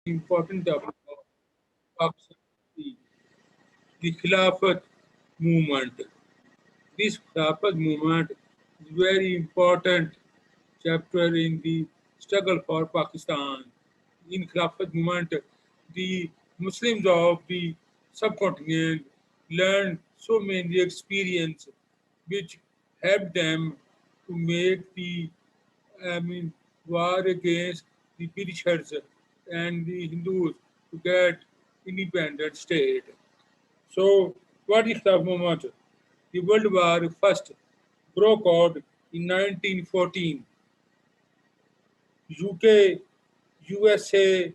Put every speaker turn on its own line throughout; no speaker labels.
important topic of Pakistan, the Khilafat movement. This Khilafat movement is very important chapter in the struggle for Pakistan. In Khilafat movement, the Muslims of the subcontinent learned so many experience which helped them to make the war against the Britishers and the Hindus to get independent state. So, what is the movement? The World War first broke out in 1914. UK, USA,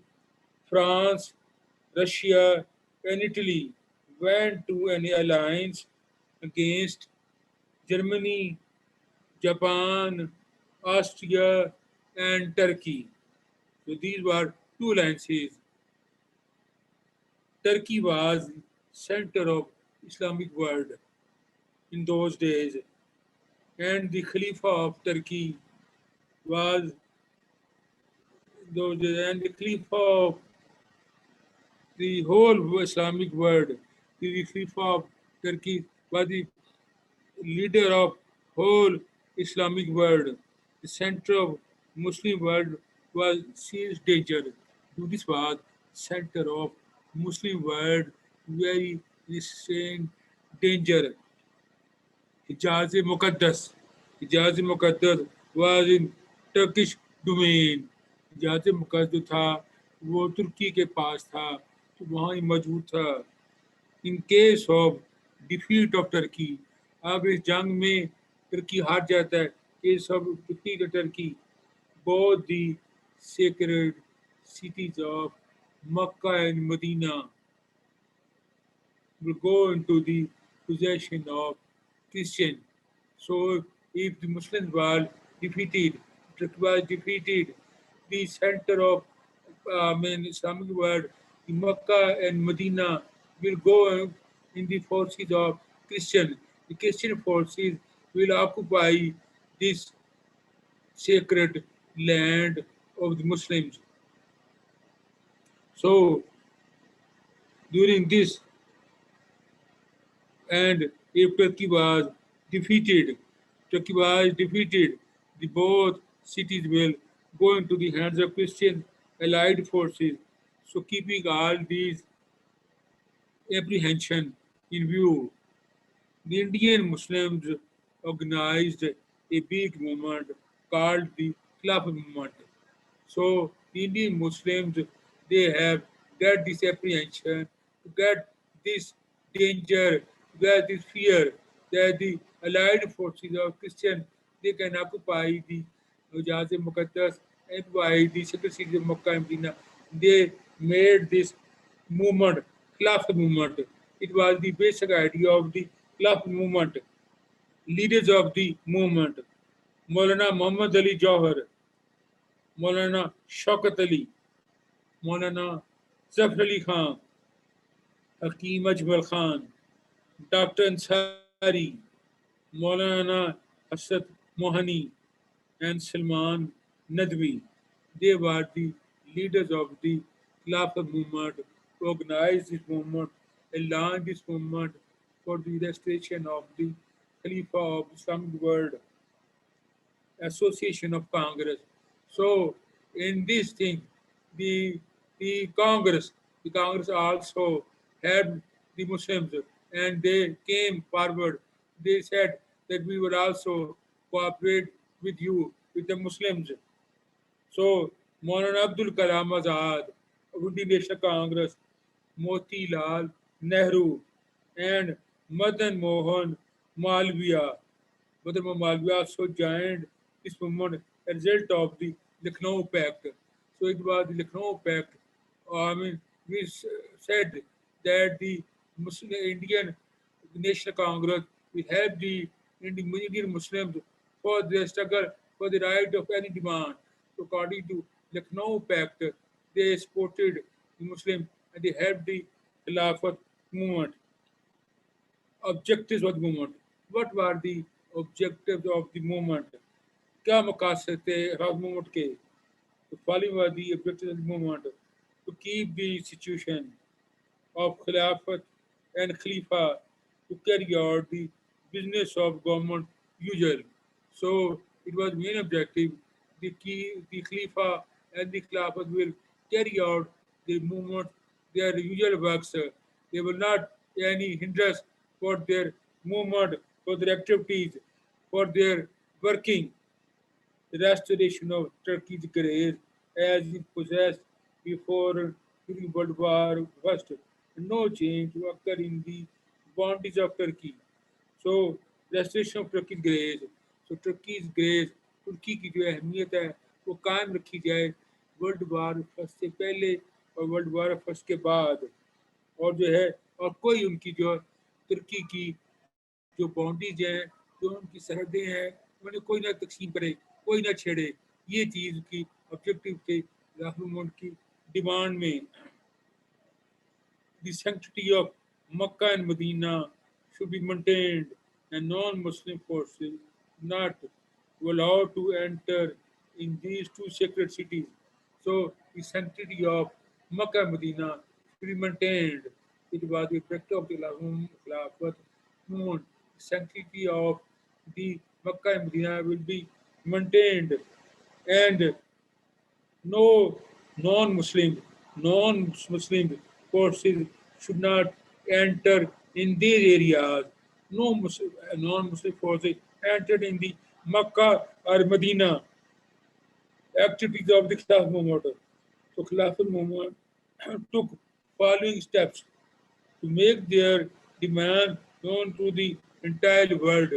France, Russia, and Italy went to an alliance against Germany, Japan, Austria, and Turkey. So these were two alliances. Turkey was center of Islamic world in those days, and the Khalifa of Turkey was those days, and the Khalifa of the whole Islamic world, the Khalifa of Turkey was the leader of whole Islamic world. The center of Muslim world was serious danger. This was center of Muslim world, very insane danger. Hijaz-e-Muqaddas. Hijaz-e-Muqaddas was in Turkish domain. Hijaz مقدس جو تھا وہ ترکی کے پاس تھا تو وہاں ہی موجود تھا. In case of defeat of Turkey, اب اس جنگ میں ترکی ہار جاتا ہے. Case of defeat of Turkey both the sacred cities of Makkah and Medina will go into the possession of Christian. So if the Muslims were defeated, Turkey was defeated, the center of Islamic world, the Makkah and Medina will go in the forces of Christian. The Christian forces will occupy this sacred land of the Muslims. So during this, and if Turkey was defeated, the both cities will go into the hands of Christian allied forces. So keeping all these apprehension in view, the Indian Muslims organized a big movement called the Khilafat movement. So the Indian Muslims, they have get this apprehension, get this danger, get this fear that the allied forces of Christian, they can occupy the Hijaz Muqaddas, occupy the sacred cities of Makkah and Medina. They made this movement, Khilafat movement. It was the basic idea of the Khilafat movement. Leaders of the movement, Maulana Muhammad Ali Jauhar, Maulana Shaukat Ali, Maulana Zafar Ali Khan, Hakeem Ajmal Khan, Dr. Ansari, Maulana Asad Mohani, and Salman Nadwi. They were the leaders of the Khilafat movement, organized this movement, and launched this movement for the restoration of the Khalifa of Islamic world, Association of Congress. So in this thing, the the Congress, the Congress also helped the Muslims, and they came forward. They said that we would also cooperate with you, with the Muslims. So Maulana Abdul Kalam Azad of Indian National Congress, Moti Lal Nehru, and Madan Mohan Malviya. Madan Mohan Malviya also joined this movement as a result of the Lucknow Pact. So it was the Lucknow Pact. We said that the Muslim Indian National Congress will help the Indian Muslims for their struggle for the right of any demand. So according to Lucknow Pact, they supported the Muslim and they helped the Khilafat movement. Objectives of the movement. What were the objectives of the movement? کیا مقاصد تھے خلافت movement کے؟ The following were the objectives of the movement. to keep the institution of Khilafat and Khalifa to carry out the business of government usual. So it was main objective. The Khalifa and the Khilafat will carry out the movement, their usual works. They will not any hindrance for their movement, for their activities, for their working. The restoration of Turkey's grace as it possessed before during World War I. No change to occur in the boundaries of Turkey. So restoration of Turkey's grace. So Turkey's grace, ترکی کی جو اہمیت ہے وہ قائم رکھی جائے world war first سے پہلے اور ورلڈ وار فرسٹ کے بعد. اور جو ہے اور کوئی ان کی جو ترکی کی جو باؤنڈریز ہیں جو ان کی سرحدیں ہیں انہیں کوئی نہ تقسیم کرے کوئی نہ چھیڑے. یہ چیز کی آبجیکٹو تھے موومنٹ کی ڈیمانڈ میں. The sanctity of Makkah and Medina should be maintained, and non-Muslim forces not allowed to enter in these two sacred cities. So the sanctity of Makkah and Medina should be maintained. It was the objective of the Khilafat movement. The sanctity of the Makkah and Medina will be maintained, and no non-Muslim forces should not enter in these areas. No non-Muslim forces entered in the Makkah or Medina activities of the Khilafat movement. So Khilafat movement took following steps to make their demand known to the entire world.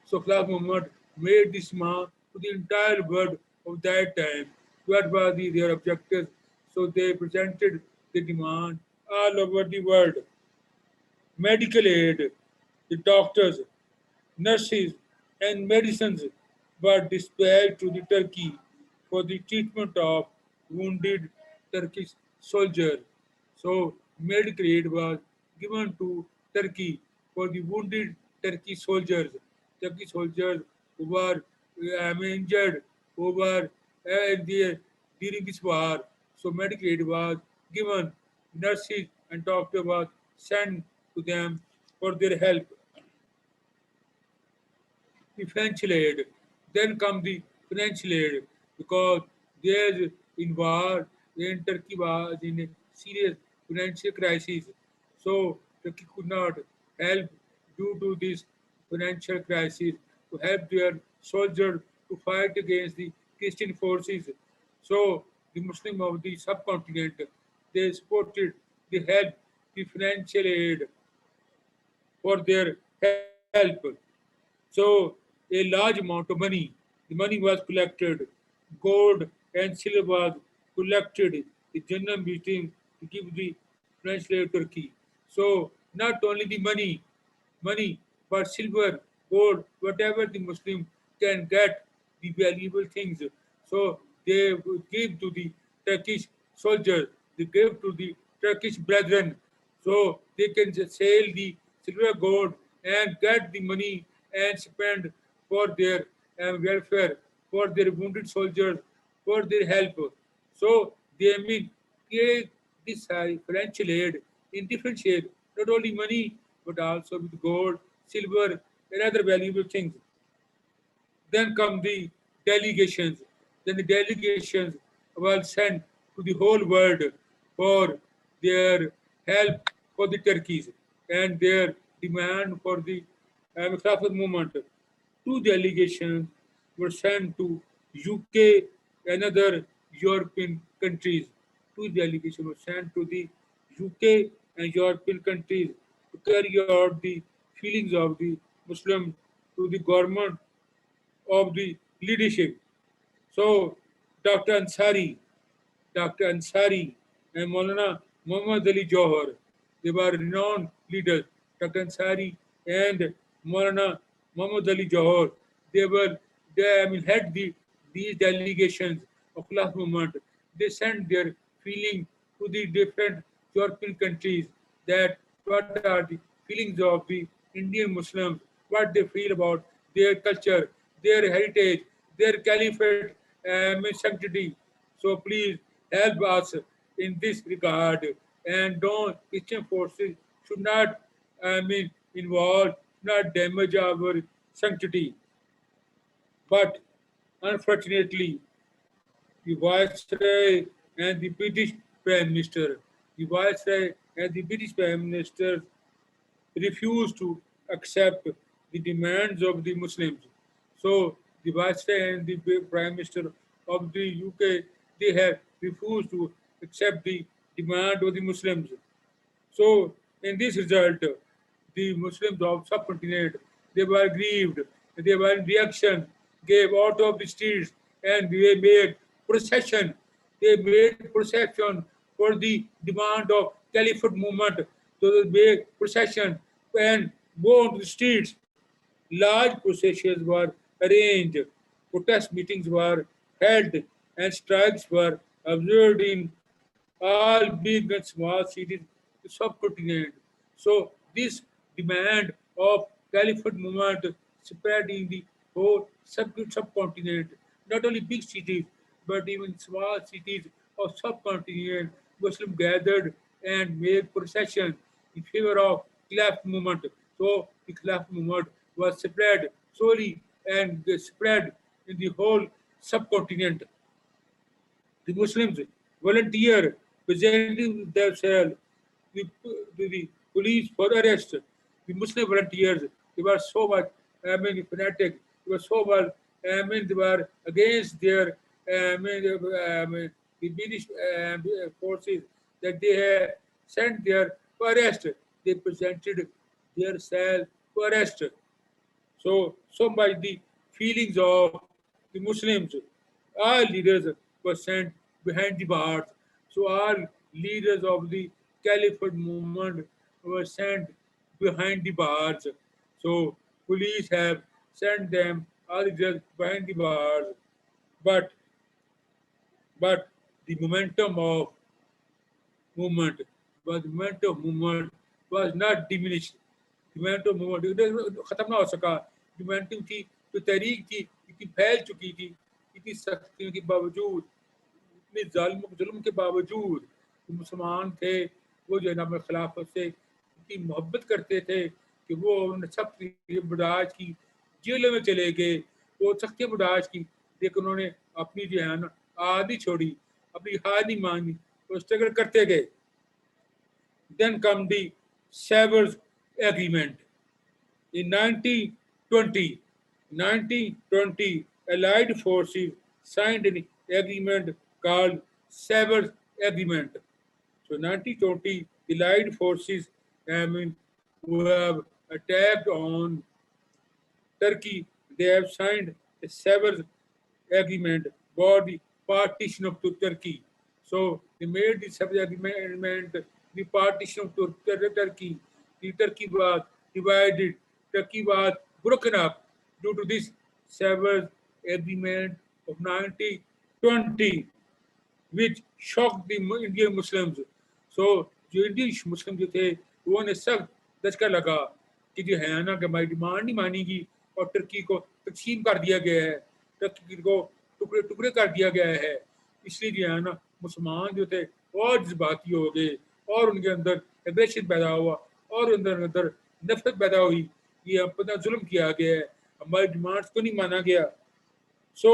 So Khilafat movement made this demand to the entire world of that time. What was their objectives? So they presented the demand all over the world. Medical aid, the doctors, nurses, and medicines were dispatched to the Turkey for the treatment of wounded Turkish soldiers. So medical aid was given to Turkey for the wounded Turkish soldiers. Turkish soldiers who were injured, who were during this war. So medical aid was given. Nurses and doctors was sent to them for their help. The financial aid. Then come the financial aid because there's in war, when Turkey was in a serious financial crisis. So Turkey could not help due to this financial crisis to help their soldiers to fight against the Christian forces. So the Muslim of the subcontinent they supported the help, the financial aid for their help. So a large amount of money, the money was collected, gold and silver was collected, the general meeting to give the financial aid to Turkey. So not only the money, but silver, gold, whatever the Muslim can get, the valuable things. So they would give to the Turkish soldiers, they gave to the Turkish brethren, so they can just sell the silver gold and get the money and spend for their welfare, for their wounded soldiers, for their help. So they mean create this financial aid in different shapes, not only money, but also with gold, silver, and other valuable things. Then come the delegations. Then the delegations were sent to the whole world for their help for the Turkeys and their demand for the Khilafat movement. Two delegations were sent to UK and other European countries. Two delegations were sent to the UK and European countries to carry out the feelings of the Muslim to the government of the leadership. So Dr. Ansari and Maulana Muhammad Ali Johar, they were renowned leaders. Dr. Ansari and Maulana Muhammad Ali Johar, had these delegations of Khilaf movement. They sent their feeling to the different European countries that what are the feelings of the Indian Muslims, what they feel about their culture, their heritage, their caliphate sanctity. So please help us in this regard, and non-Christian forces should not, involve, not damage our sanctity. But unfortunately, the Viceroy and the British Prime Minister, the Viceroy and the British Prime Minister refused to accept the demands of the Muslims. So the Viceroy and the Prime Minister of the UK, they have refused to accept the demand of the Muslims. So in this result, the Muslims of subcontinent, they were grieved, they were in reaction, gave out of the streets, and they made procession. They made procession for the demand of Caliphate movement. So they made procession and go on to the streets. Large processions were arranged, protest meetings were held, and strikes were observed in all big and small cities in the subcontinent. So this demand of Caliphate movement spread in the whole subcontinent, not only big cities, but even small cities of subcontinent. Muslims gathered and made procession in favor of Khilafat movement. So the Khilafat movement was spread slowly and spread in the whole subcontinent. The Muslims volunteer presenting themselves to the police for arrest. The Muslim volunteers, they were so much, fanatic. They were so much, they were against their, the British forces that they had sent there for arrest. They presented themselves for arrest. So by the feelings of the Muslims, all leaders were sent behind the bars. So all leaders of the Caliphate movement were sent behind the bars. So police have sent them all leaders behind the bars. But but the momentum was not diminished. Momentum movement ختم نہ ہو سکا. جو momentum تھی، جو تحریک تھی، اتنی پھیل چکی تھی، اتنی سختیوں کے باوجود، اتنے ظلم کے باوجود مسلمان تھے وہ جو نام خلافت سے اتنی محبت کرتے تھے کہ وہ انہوں نے سخت برداشت کی، جیلوں میں چلے گئے، وہ سختی برداشت کی، لیکن انہوں نے اپنی جو ہے نا آد نہیں چھوڑی، اپنی ہار نہیں مانی، وہ اسٹرگل کرتے گئے. Then come the Sevres Agreement. In 1920, Allied forces signed an agreement called Sevres Agreement. So 1920, Allied forces, who have attacked on Turkey, they have signed a Sevres Agreement for the partition of Turkey. So they made the Sevres Agreement, the partition of Turkey. The Turkey was divided, Turkey was broken up due to this Sevres Agreement of 1920, which shocked the Indian Muslims. So جو Indian Muslim جو تھے وہ نے سخت دھچکا لگا کہ جو ہے نا کہ ہماری ڈیمانڈ نہیں مانی گی اور ترکی کو تقسیم کر دیا گیا ہے، ترکی کو ٹکڑے ٹکڑے کر دیا گیا ہے. اس لیے جو ہے نا مسلمان جو تھے اور جذباتی ہو گئے اور ان کے اندر ایگریشن پیدا ہوا اور اندر نفرت پیدا ہوئی. یہ ہم پتہ ظلم کیا گیا ہے، ہماری ڈیمانڈس کو نہیں مانا گیا. So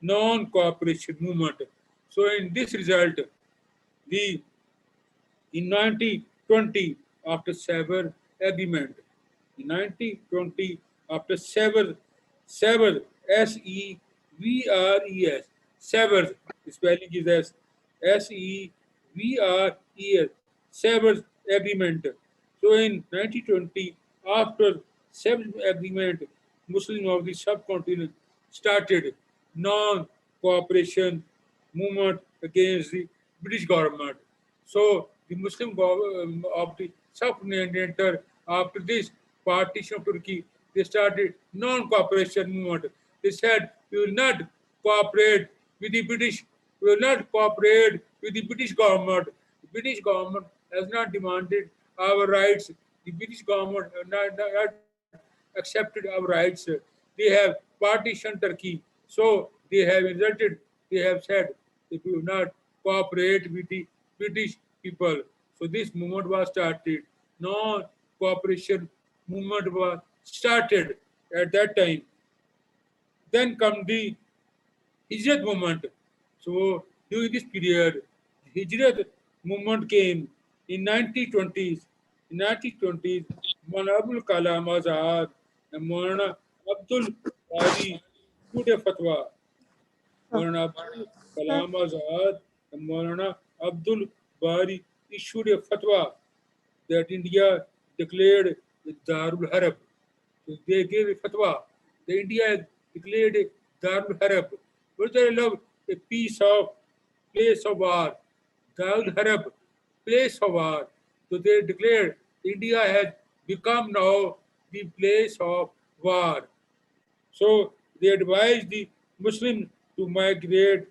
non-cooperation movement. So in this result, in 1920, after Sevres Agreement, in 1920, after Sevres, Sevres, Sevres, spelling is as Sevres, Sevres Agreement. So in 1920, after Sevres Agreement, Muslims of the subcontinent started non-cooperation movement against the British government. So the Muslim of the subcontinent, after this partition of Turkey, they started non-cooperation movement. They said, we will not cooperate with the British. We will not cooperate with the British government. The British government has not demanded our rights. The British government has not accepted our rights. They have partitioned Turkey. So they have insulted, they have said, if we will not cooperate with the British people. So this movement was started. Non-cooperation movement was started at that time. Then come the Hijrat movement. So during this period, the Hijrat movement came in 1920s. In 1920s, Maulana Abul Kalam Azad and Maulana Abdul Qadi issued a fatwa. Maulana Abdul Kalam Azad and Maulana Abdul Bari issued a fatwa that India declared the Darul Harab. So they gave a fatwa. The India declared a Darul Harab. What I love, a piece of place of war. Darul Harab, place of war. So they declared India has become now the place of war. So they advised the Muslims to migrate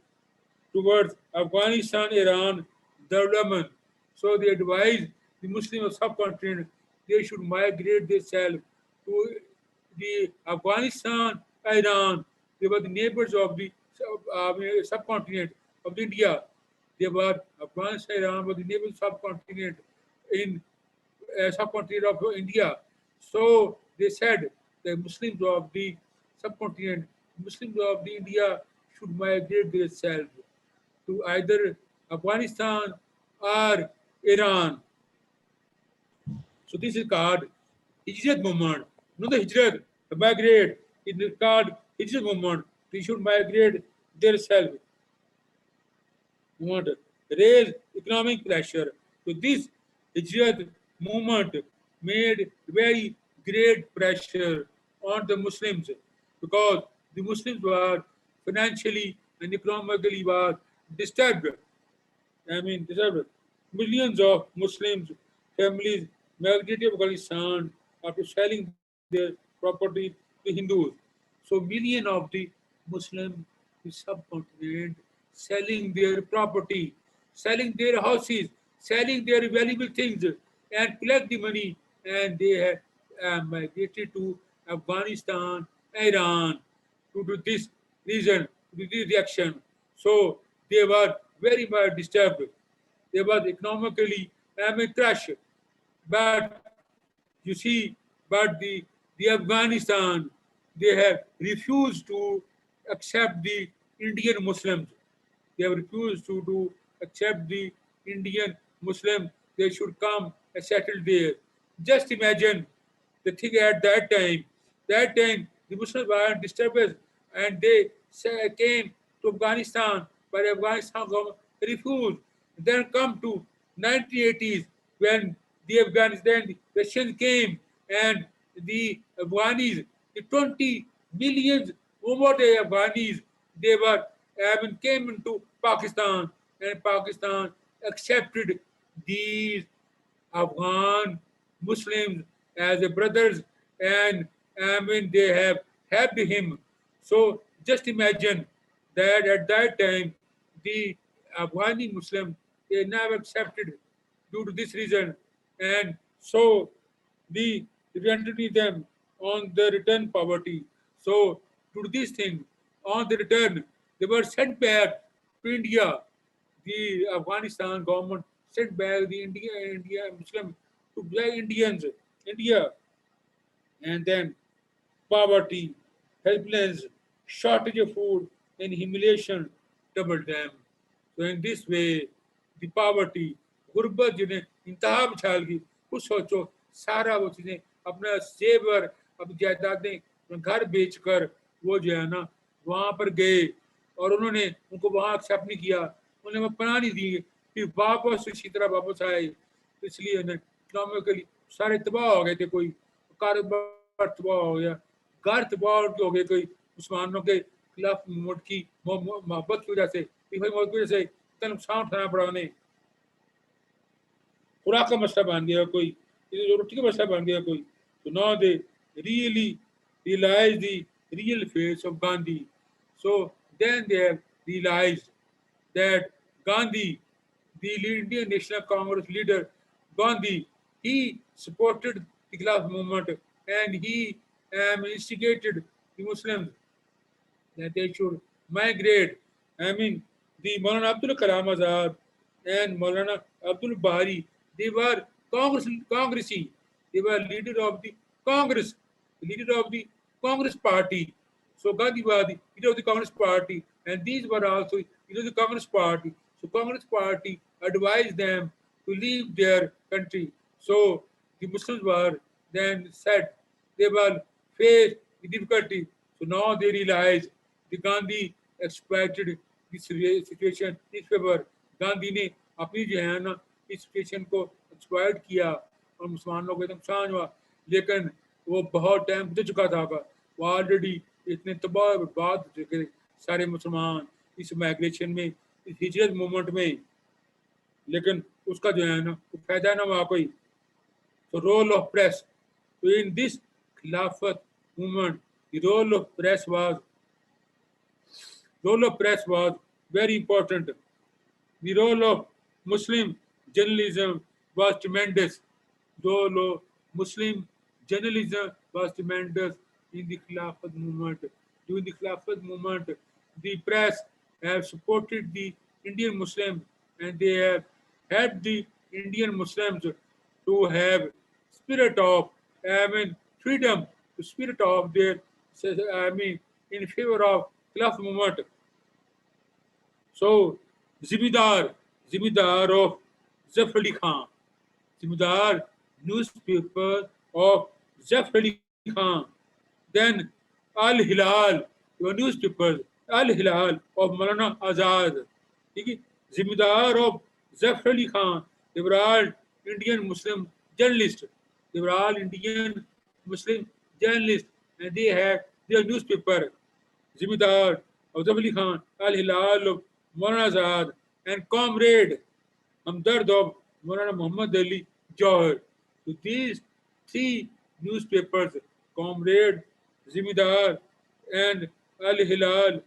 towards Afghanistan, Iran, development. So they advised the Muslim subcontinent they should migrate themselves to the Afghanistan, Iran. They were the neighbors of the subcontinent of India. They were Afghanistan, Iran were the neighbors subcontinent in subcontinent of India. So they said the Muslims of the subcontinent, Muslims of the India should migrate themselves to either Afghanistan or Iran. So this is called Hijrat movement. Not the Hijrat, the migrate. It is called Hijrat movement. They should migrate themselves. Movement raise economic pressure. So this Hijrat movement made very great pressure on the Muslims because the Muslims were financially and economically were disturbed. Disturbed. Millions of Muslims families migrated to Afghanistan after selling their property to Hindus. So million of the Muslims in subcontinent selling their property, selling their houses, selling their valuable things, and collect the money, and they have migrated to Afghanistan, Iran, due to this reason, due to this reaction. So they were very much disturbed. They were economically crushed. But you see, but the Afghanistan, they have refused to accept the Indian Muslims. They have refused to accept the Indian Muslims. They should come and settle there. Just imagine the thing at that time. That time, the Muslims were in disturbance and they came to Afghanistan, but Afghanistan government refused. Then come to 1980s when the Afghanistan, the Russians came and the Afghanis, the 20 millions over the Afghanis, they were came into Pakistan and Pakistan accepted these Afghan Muslims as a brothers and they have helped him. So just imagine that at that time the Afghani Muslim they never accepted due to this reason and so we rented them on the return poverty. So to this thing on the return they were sent back to India. The Afghanistan government sent back the India Muslim to black Indians, India, and then poverty, helplessness, shortage of food, and humiliation doubled them. So in this way, the poverty, गुर्बत जिन्हें इंतहा में छाल गई कुछ सोचो सारा वो चीज़ें अपना सेवर अपनी जायदादें घर बेचकर वो जो है ना वहाँ पर गए और उन्होंने उनको वहाँ एक्सेप्ट नहीं किया उन्हें वो पनाह नहीं दी फिर वापस इसी तरह वापस आए इसलिए उन्हें इकोनॉमिकली सारे तबाह हो गए थे कोई कारोबार तबाह हो गया घर तबाह हो गए कोई मुसलमानों के खिलाफ मोट की मोहब्बत की वजह से मोहब्बत की वजह से इतना नुकसान उठाना पड़ा उन्हें खुराक का मसला बन गया कोई रोटी का मसला बन गया कोई तो now they really realize the real face of Gandhi. So then they have realized that Gandhi, the Indian National Congress leader, Gandhi, he supported the Khilafat movement and he instigated the Muslims that they should migrate. the Maulana Abdul Kalam Azad and Maulana Abdul Bahari, they were Congressy. They were leader of the Congress, leader of the Congress party. So Gandhi was the leader of the Congress party, and these were also leader of the Congress party. So Congress party advised them to leave their country. So the Muslims were then said they will face the difficulty. So now they realize the Gandhi exploited this situation इस favor. Gandhi ने अपनी जो है ना इस situation को exploit किया और मुसलमानों को एकदम नुकसान हुआ, लेकिन वो बहुत टाइम गुजर चुका था, वो ऑलरेडी इतने तबाह बर्बाद हो चुके सारे मुसलमान इस माइग्रेशन में, इस हिजरत मूवमेंट में, लेकिन उसका जो है ना वो फायदा ना हुआ कोई. So role of press. So in this Khilafat movement, the role of press was very important. The role of Muslim journalism was tremendous. The role of Muslim journalism was tremendous in the Khilafat movement. During the Khilafat movement, the press have supported the Indian Muslims and they have helped the Indian Muslims to have spirit of, freedom, the spirit of their, in favor of Khilafat movement. So, Zimidar of Zafar Ali Khan, Zimidar newspaper of Zafar Ali Khan. Then Al Hilal, your newspapers, Al Hilal of Maulana Azad. Zimidar of Zafar Ali Khan, they were all Indian Muslim journalists. They were all Indian Muslim journalists and they had their newspaper. Zimidar of Zafar Ali Khan, Al Hilal of Maulana Azad, and Comrade Hamdard of Maulana Muhammad Ali Jawhar. So these three newspapers, Comrade, Zimidar, and Al Hilal,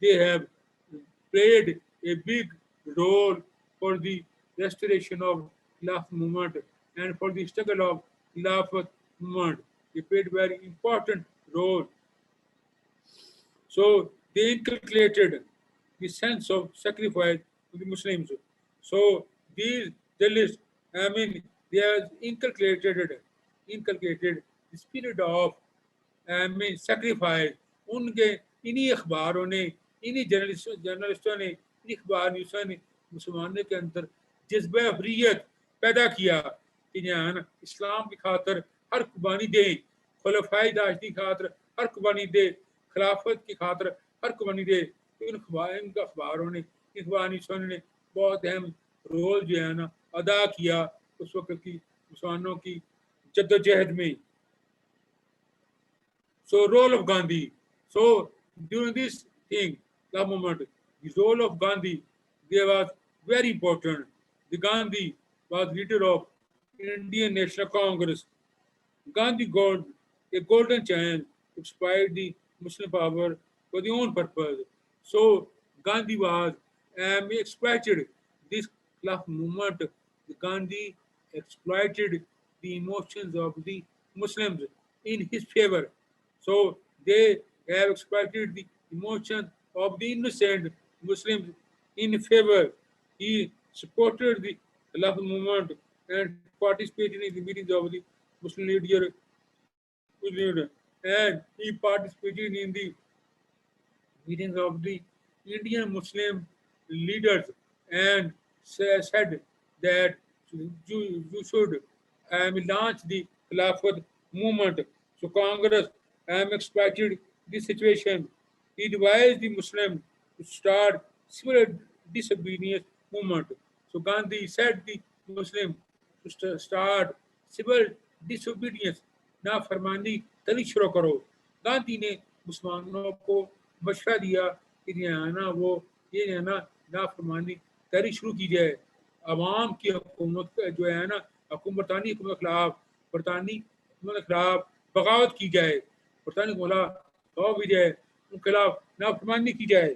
they have played a big role for the restoration of Khilafat movement and for the struggle of Khilafat movement. They played very important role. So they inculcated the sense of sacrifice to the Muslims. So these journalists, they have inculcated the spirit of sacrifice. उनके इन्हीं अखबारों ने, इन्हीं जर्नलिस्टों ने, इन्हीं अखबार न्यूज़ों ने मुसलमानों के अंदर जज्बा हुर्रियत पैदा किया कि ना इस्लाम की खातर हर कुर्बानी दें, खुलफाए राशिदीन की खातर हर कुर्बानी दे, खिलाफत की खातर हर कुर्बानी दे. इन अखबारों ने, इखबार न्यूज़ों ने बहुत अहम रोल जो है ना अदा किया उस वक्त की मुसलमानों की जद्दोजहद में. So role of Gandhi. So during this thing, the moment, the role of Gandhi, there was very important. The Gandhi was leader of Indian National Congress. Gandhi got a golden chance to exploit the Muslim power for their own purpose. So Gandhi was exploited this Khilafat movement. Gandhi exploited the emotions of the Muslims in his favor. So they have exploited the emotions of the innocent Muslims in favor. He supported the Khilafat movement and participated in the meetings of the Muslim leader, and he participated in the meetings of the Indian Muslim leaders and said that you should launch the Khilafat movement. So Congress exploited this situation. He advised the Muslims to start civil disobedience movement. So Gandhi said the Muslim to start civil disobedience, नाफरमानी करनी शुरू करो. गांधी ने मुसलमानों को मशवरा दिया कि ना वो ये ना नाफरमानी करनी शुरू की जाए. अवाम की हुकूमत जो है ना बरतानी हुकूमत के खिलाफ, बरतानी हुकूमत के खिलाफ बगावत की जाए, बरतानी को भी जाए, उनके खिलाफ नाफरमानी की जाए.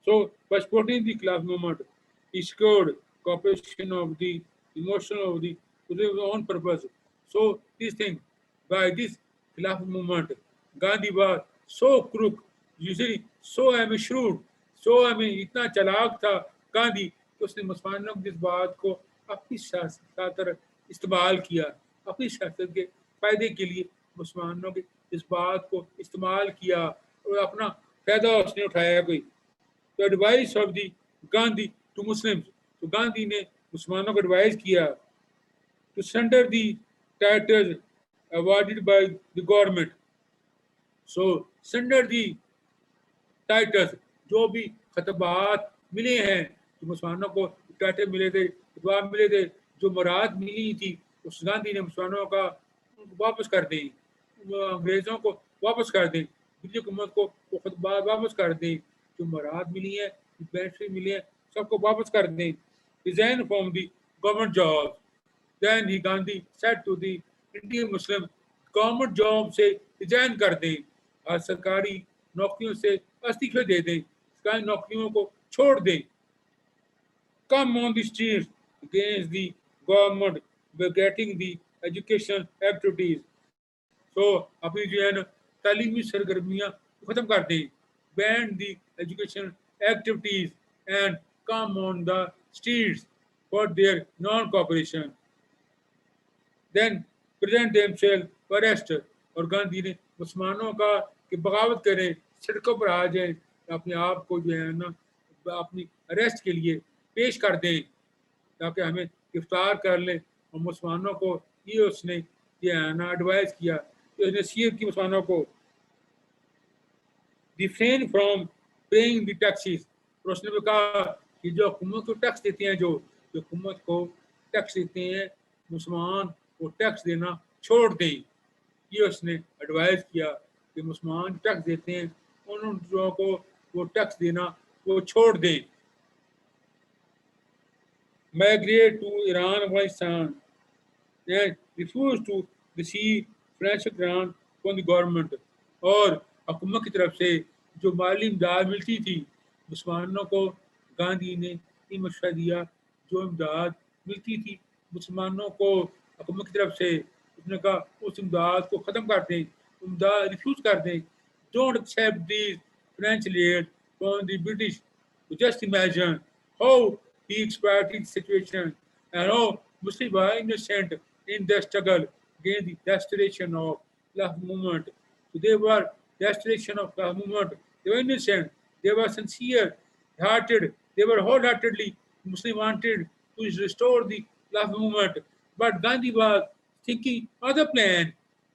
So by supporting the class movement, he secured cooperation of the emotion of the to their own purpose. So this thing, by this Khilafat movement, Gandhi was so crook, usually so shrewd, سو ہمیں اتنا چلاک تھا گاندھی کہ اس نے مسلمانوں کی اس بات کو اپنی سیاست خاطر استعمال کیا، اپنی سیاست کے فائدے کے لیے مسلمانوں کے اس بات کو استعمال کیا اور اپنا فائدہ اس نے اٹھایا کوئی. تو advice of the Gandhi to Muslim, تو گاندھی نے مسلمانوں کو ایڈوائز کیا to surrender the titles awarded by the government. So sender the titles جو بھی خطبات ملے ہیں، جو مسلمانوں کو ٹائٹل ملے تھے، خطبات ملے تھے، جو مراد ملی تھی، اس گاندھی نے مسلمانوں کا واپس کر دیں، انگریزوں کو واپس کر دیں، برطانوی حکومت کو وہ خطبات واپس کر دیں، جو مراد ملی ہیں، جو بینیفٹ ملے ہیں، سب کو واپس کر دیں. Resign from the government job. Then he Gandhi said to the Indian Muslim government job سے ریزائن کر دیں اور سرکاری نوکریوں سے استعفے دے دیں، سرکاری نوکریوں کو چھوڑ دیں. Come on the streets against the government getting the education activities. So ابھی جو ہے نا تعلیمی سرگرمیاں ختم کر دیں. Ban the education activities and come on the streets for their non-cooperation. Then present themselves for arrest. اور گاندھی نے مسلمانوں کا کہ بغاوت کریں، سڑکوں پر آ جائیں، اپنے آپ کو جو ہے نا اپنی اریسٹ کے لیے پیش کر دیں تاکہ ہمیں گرفتار کر لیں. اور مسلمانوں کو یہ اس نے جو ہے نا ایڈوائز کیا، نصیحت کی مسلمانوں کو refrain from paying the taxes. اور اس نے بھی کہا کہ جو حکومت کو ٹیکس دیتے ہیں، جو حکومت کو ٹیکس دیتے ہیں، مسلمان وہ ٹیکس دینا چھوڑ دیں. یہ اس نے ایڈوائز کیا کہ مسلمان ٹیکس دیتے ہیں، ان لوگوں کو وہ ٹیکس دینا وہ چھوڑ دیں. Migrate to Iran Afghanistan and refuse to receive financial grant from the government. اور حکومت کی طرف سے جو مالی امداد ملتی تھی مسلمانوں کو، گاندھی نے یہ مشورہ دیا جو امداد ملتی تھی مسلمانوں کو حکومت کی طرف سے، اس نے کہا اس امداد کو ختم کر دیں، امداد ریفیوز کر دیں. Don't accept these financial aid from the British. Just imagine how he exploited the situation and how Muslims were innocent in their struggle against the restoration of Love movement. So they were restoration of Love movement. They were innocent. They were sincere hearted. They were wholeheartedly Muslim wanted to restore the Love movement. But Gandhi was thinking other plan.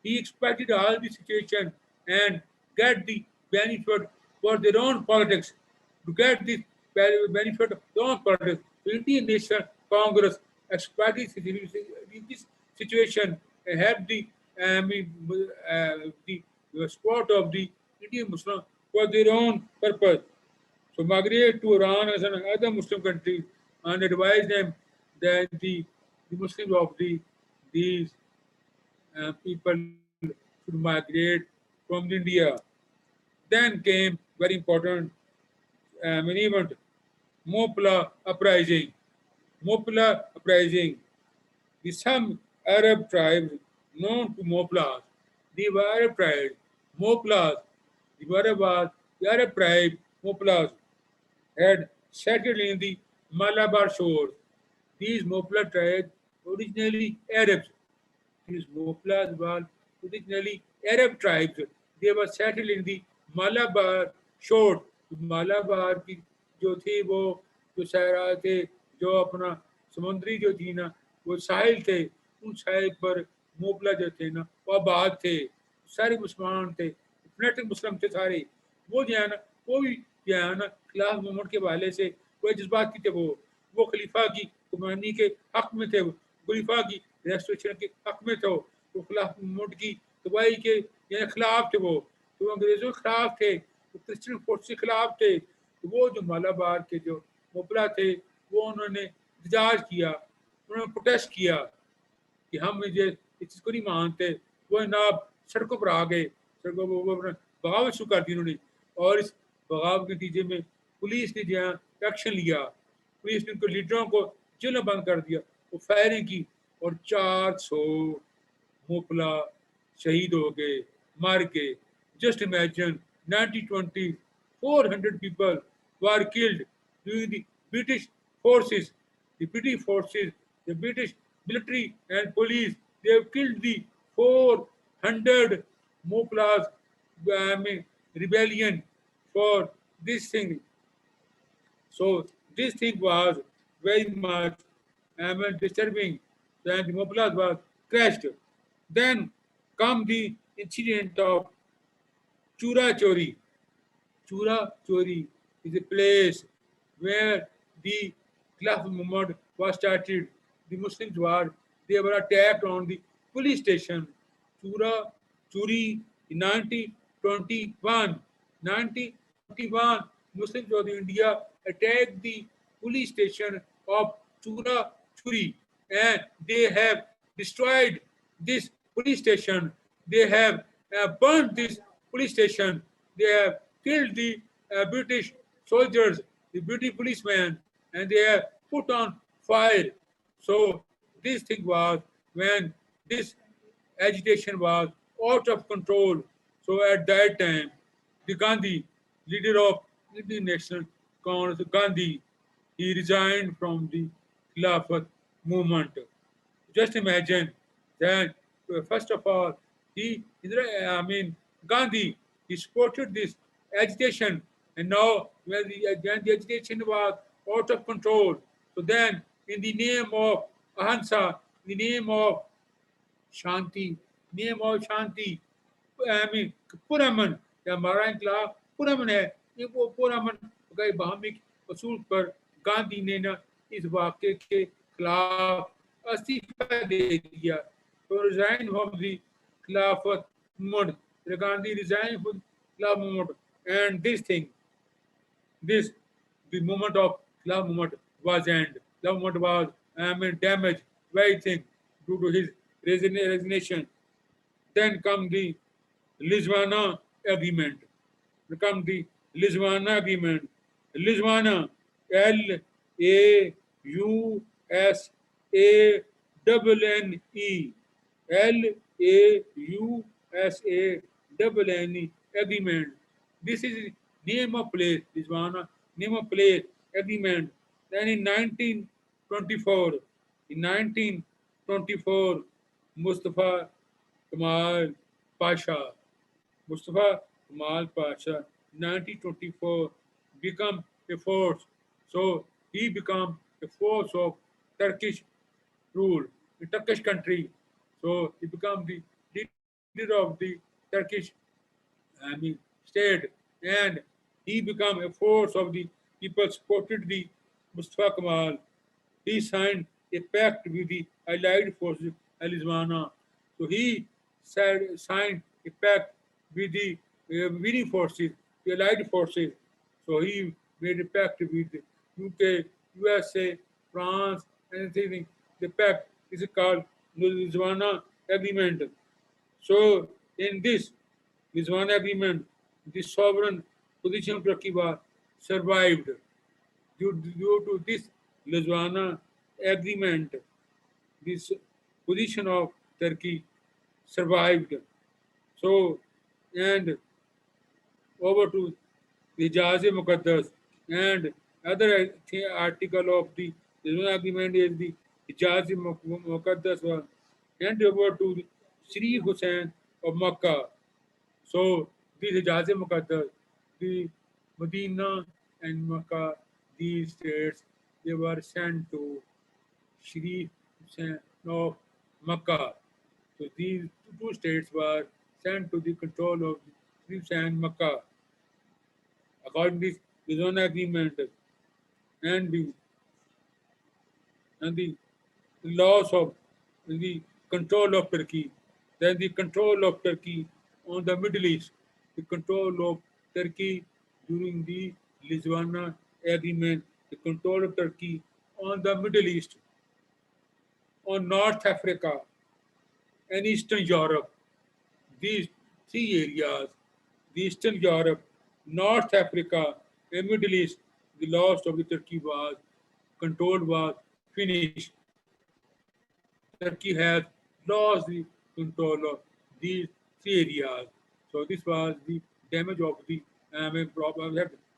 He expected all the situation and get the benefit for their own politics. To get the benefit of their own politics, the Indian National Congress expected this situation and have the support of the Indian Muslim for their own purpose. So migrate to Iran as another Muslim country and advise them that the Muslims of these people should migrate from India. Then came very important event, Mopla uprising. Mopla uprising. The some Arab tribes known to Moplas, they were Arab tribes. Moplas, the Arab tribe Moplas had settled in the Malabar shores. These Mopla tribes originally Arabs. These Moplas were originally Arab tribes. They were settled in the Malabar shore. Malabar کی جو تھی وہ جو صحرا تھے، جو اپنا سمندری جو تھی نا وہ ساحل تھے، ان ساحل پر موپلا جو تھے نا وہ آباد تھے، سارے مسلمان تھے، فنیٹک مسلم تھے سارے. وہ جو ہے نا وہ بھی جو ہے نا خلاف مومنٹ کے حوالے سے وہ جذبات کی تھے، وہ خلیفہ کی حکمرانی کے حق میں تھے، خلیفہ کی ریسٹوریشن کے حق میں تھے، وہ خلاف مومنٹ کی تباہی کے یعنی خلاف تھے، وہ انگریزوں کے خلاف تھے، کرسچن فورس کے خلاف تھے. تو وہ جو مالابار کے جو موپلا تھے وہ انہوں نے احتجاج کیا، انہوں نے پروٹیسٹ کیا کہ ہم یہ اس چیز کو نہیں مانتے. وہ جناب سڑکوں پر آ گئے، سڑکوں پر بغاوت شروع کر دی انہوں نے، اور اس بغاوت کے نتیجے میں پولیس نے جو ہے ایکشن لیا. پولیس نے ان کے لیڈروں کو جیلوں بند کر دیا، وہ فائرنگ کی اور 400 موپلا شہید ہو گئے، مار گئے. Just imagine 1920 400 people were killed during the British forces. The British forces, the British military and police, they have killed the 400 Moplas rebellion for this thing. So this thing was very much disturbing. Then the Mobilas was crashed. Then come the incident of Chura Chori. Chura Chori is a place where the Khilafat movement was started. The Muslims they were attacked on the police station. Chura Churi in 1921. 1921, Muslims of India attacked the police station of Chura Churi, and they have destroyed this police station. They have burned this police station. They have killed the British soldiers, the British policemen, and they have put on fire. So this thing was when this agitation was out of control. So at that time, the Gandhi, leader of Indian National Congress, Gandhi, he resigned from the Khilafat movement. Just imagine that, first of all, Gandhi, he supported this agitation, and now when the agitation was out of control, so then in the name of Ahansa, in the Shanti, name of Shanti, पुरमन या हमारा इनकलाब पुरमन है, ये वो पुरमन गए बहामिक असूल पर गांधी ने ना इस वाक़े के खिलाफ इस्तीफा दे दिया. तो रिजाइन फ्रॉम द खिलाफत मूवमेंट, गांधी रिजाइन फ्रॉम खिलाफ movement, and this thing, this the movement of Khilaf movement was end. The movement was damaged, very thing, due to his resignation. Then come the Lisbon Agreement. Then come the Lisbon Agreement. Lisbon, Lausane, Lausane Agreement. This is name of place, Lisbon, name of place, agreement. Then in 1924, Mustafa Kemal Pasha, Mustafa Kemal Pasha, 1924, become a force. So he become a force of Turkish rule, the Turkish country. So he become the leader of the Turkish state, and he became a force of the people, supported the Mustafa Kemal. He signed a pact with the Allied forces, Alizwana. So he signed a pact with the winning forces, the Allied forces. So he made a pact with the UK, USA, France, and everything. The pact is called the Alizwana Agreement. So in this Lisbon Agreement, the sovereign position of Turkey was survived. Due to this Lisbon Agreement, this position of Turkey survived. So, and over to the Hijaz-e Muqaddas, and other article of the Lisbon Agreement is the Hijaz-e Muqaddas was handed over to Sharif Hussain of Makkah. So these Hijaz-e Muqaddas, the Medina and Makkah, these states, they were sent to Sharif Hussain of Makkah. So these two states were sent to the control of Sharif Hussain Makkah. According to this Lisbon Agreement and the loss of the control of Turkey, then the control of Turkey on the Middle East, the control of Turkey during the Lisbon Agreement, the control of Turkey on the Middle East, on North Africa and Eastern Europe. These three areas, the Eastern Europe, North Africa, and Middle East, the loss of the Turkey was control was finished. Turkey has lost the control of these three areas. So this was the damage of the problem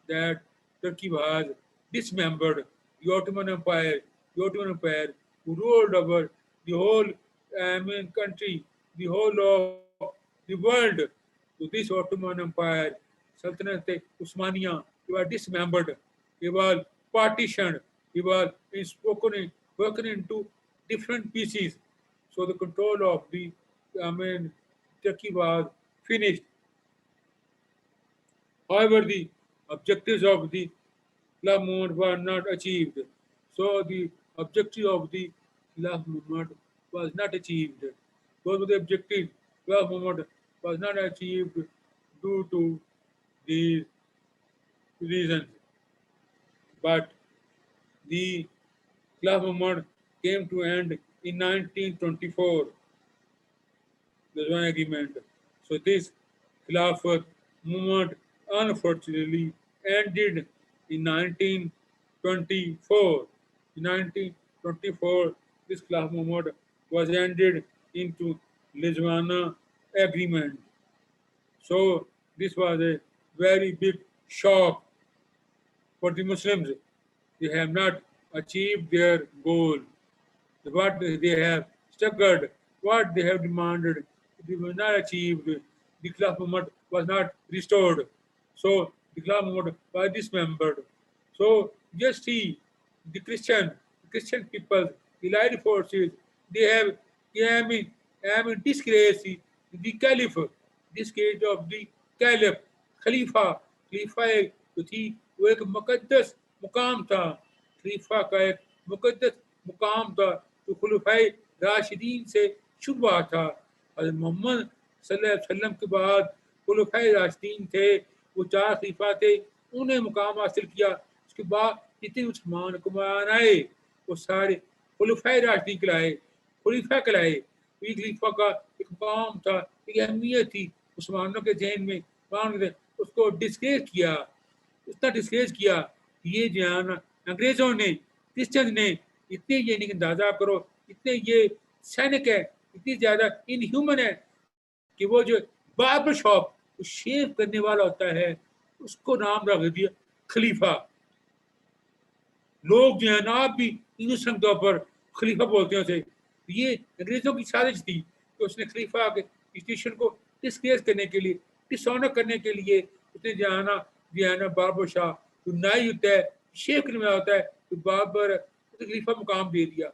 that Turkey was dismembered the Ottoman Empire, who ruled over the whole country, the whole of the world. So this Ottoman Empire, Sultanate Usmania, they were dismembered, they were partitioned, they were broken into different pieces. So the control of the Turkey was finished. However, the objectives of the Khilaf movement were not achieved. So the objective of the Khilaf movement was not achieved. Those were the objectives. Khilaf movement was not achieved due to these reasons. But the Khilaf movement came to end in 1924. There's one agreement. So this Khilafat movement unfortunately ended in 1924. In 1924, this Khilafat movement was ended into Lizwana agreement. So this was a very big shock for the Muslims. They have not achieved their goal. What they have struggled, what they have demanded, they were not achieved. The Khilafat movement was not restored. So the Khilafat movement was dismembered. So just see the Christian people, the allied forces, they have came in disgrace the caliph, disgrace of the caliph, खलीफा खलीफा एक जो थी वो एक मुकद्दस मुकाम था खलीफा का एक मुकद्दस मुकाम था जो खुलफाए राशिदीन से शुरू हुआ था हज़रत मोहम्मद सल्लल्लाहु अलैहि वसल्लम के बाद खुलफाए राशिदीन थे वो चार खलीफा थे उन्हें मुकाम हासिल किया उसके बाद जितने मुसलमान हुक्मरान आए वो सारे खुलफाए राशिदीन कहलाए खलीफा कहलाए ये खलीफा का एक मुकाम था एक अहमियत थी मुसलमानों के जहन में उसको डिस्करेज किया इतना डिस्करेज किया ये जो है ना अंग्रेजों ने क्रिश्चियन ने इतने ये नहीं अंदाजा करो इतने ये सैनिक है इतनी ज्यादा इनह्यूमन है कि वो जो बार्बर शॉप शेव करने वाला होता है उसको नाम रख दिया खलीफा लोग जो है ना आप भी इंग्लिश तौर पर खलीफा बोलते हैं उसे ये अंग्रेजों की साजिश थी कि उसने खलीफा के इंस्टीट्यूशन को डिस्करेज करने के लिए डिसऑनर करने के लिए उसने जो है ना बाबर शाह जो नाई होता है शेख करने वाला होता है तो बाबर खलीफा मुकाम दे दिया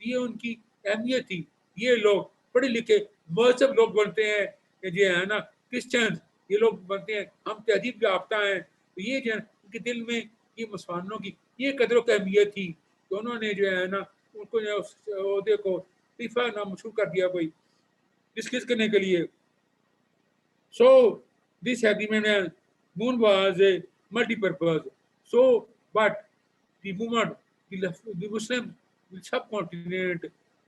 ये उनकी अहमियत थी ये लोग पढ़े लिखे महजब लोग बनते हैं जो है ना क्रिश्चियन ये लोग बनते हैं हम तहजीब याफ्ता हैं तो ये जो है उनके दिल में ये मुसलमानों की ये कदरों की अहमियत थी तो उन्होंने जो है ना उनको जो उस अहदे को खलीफा नाम मशहूर कर दिया कोई डिस्कस करने के लिए So this agreement moon was a multi-purpose. So, but the movement, the Muslim subcontinent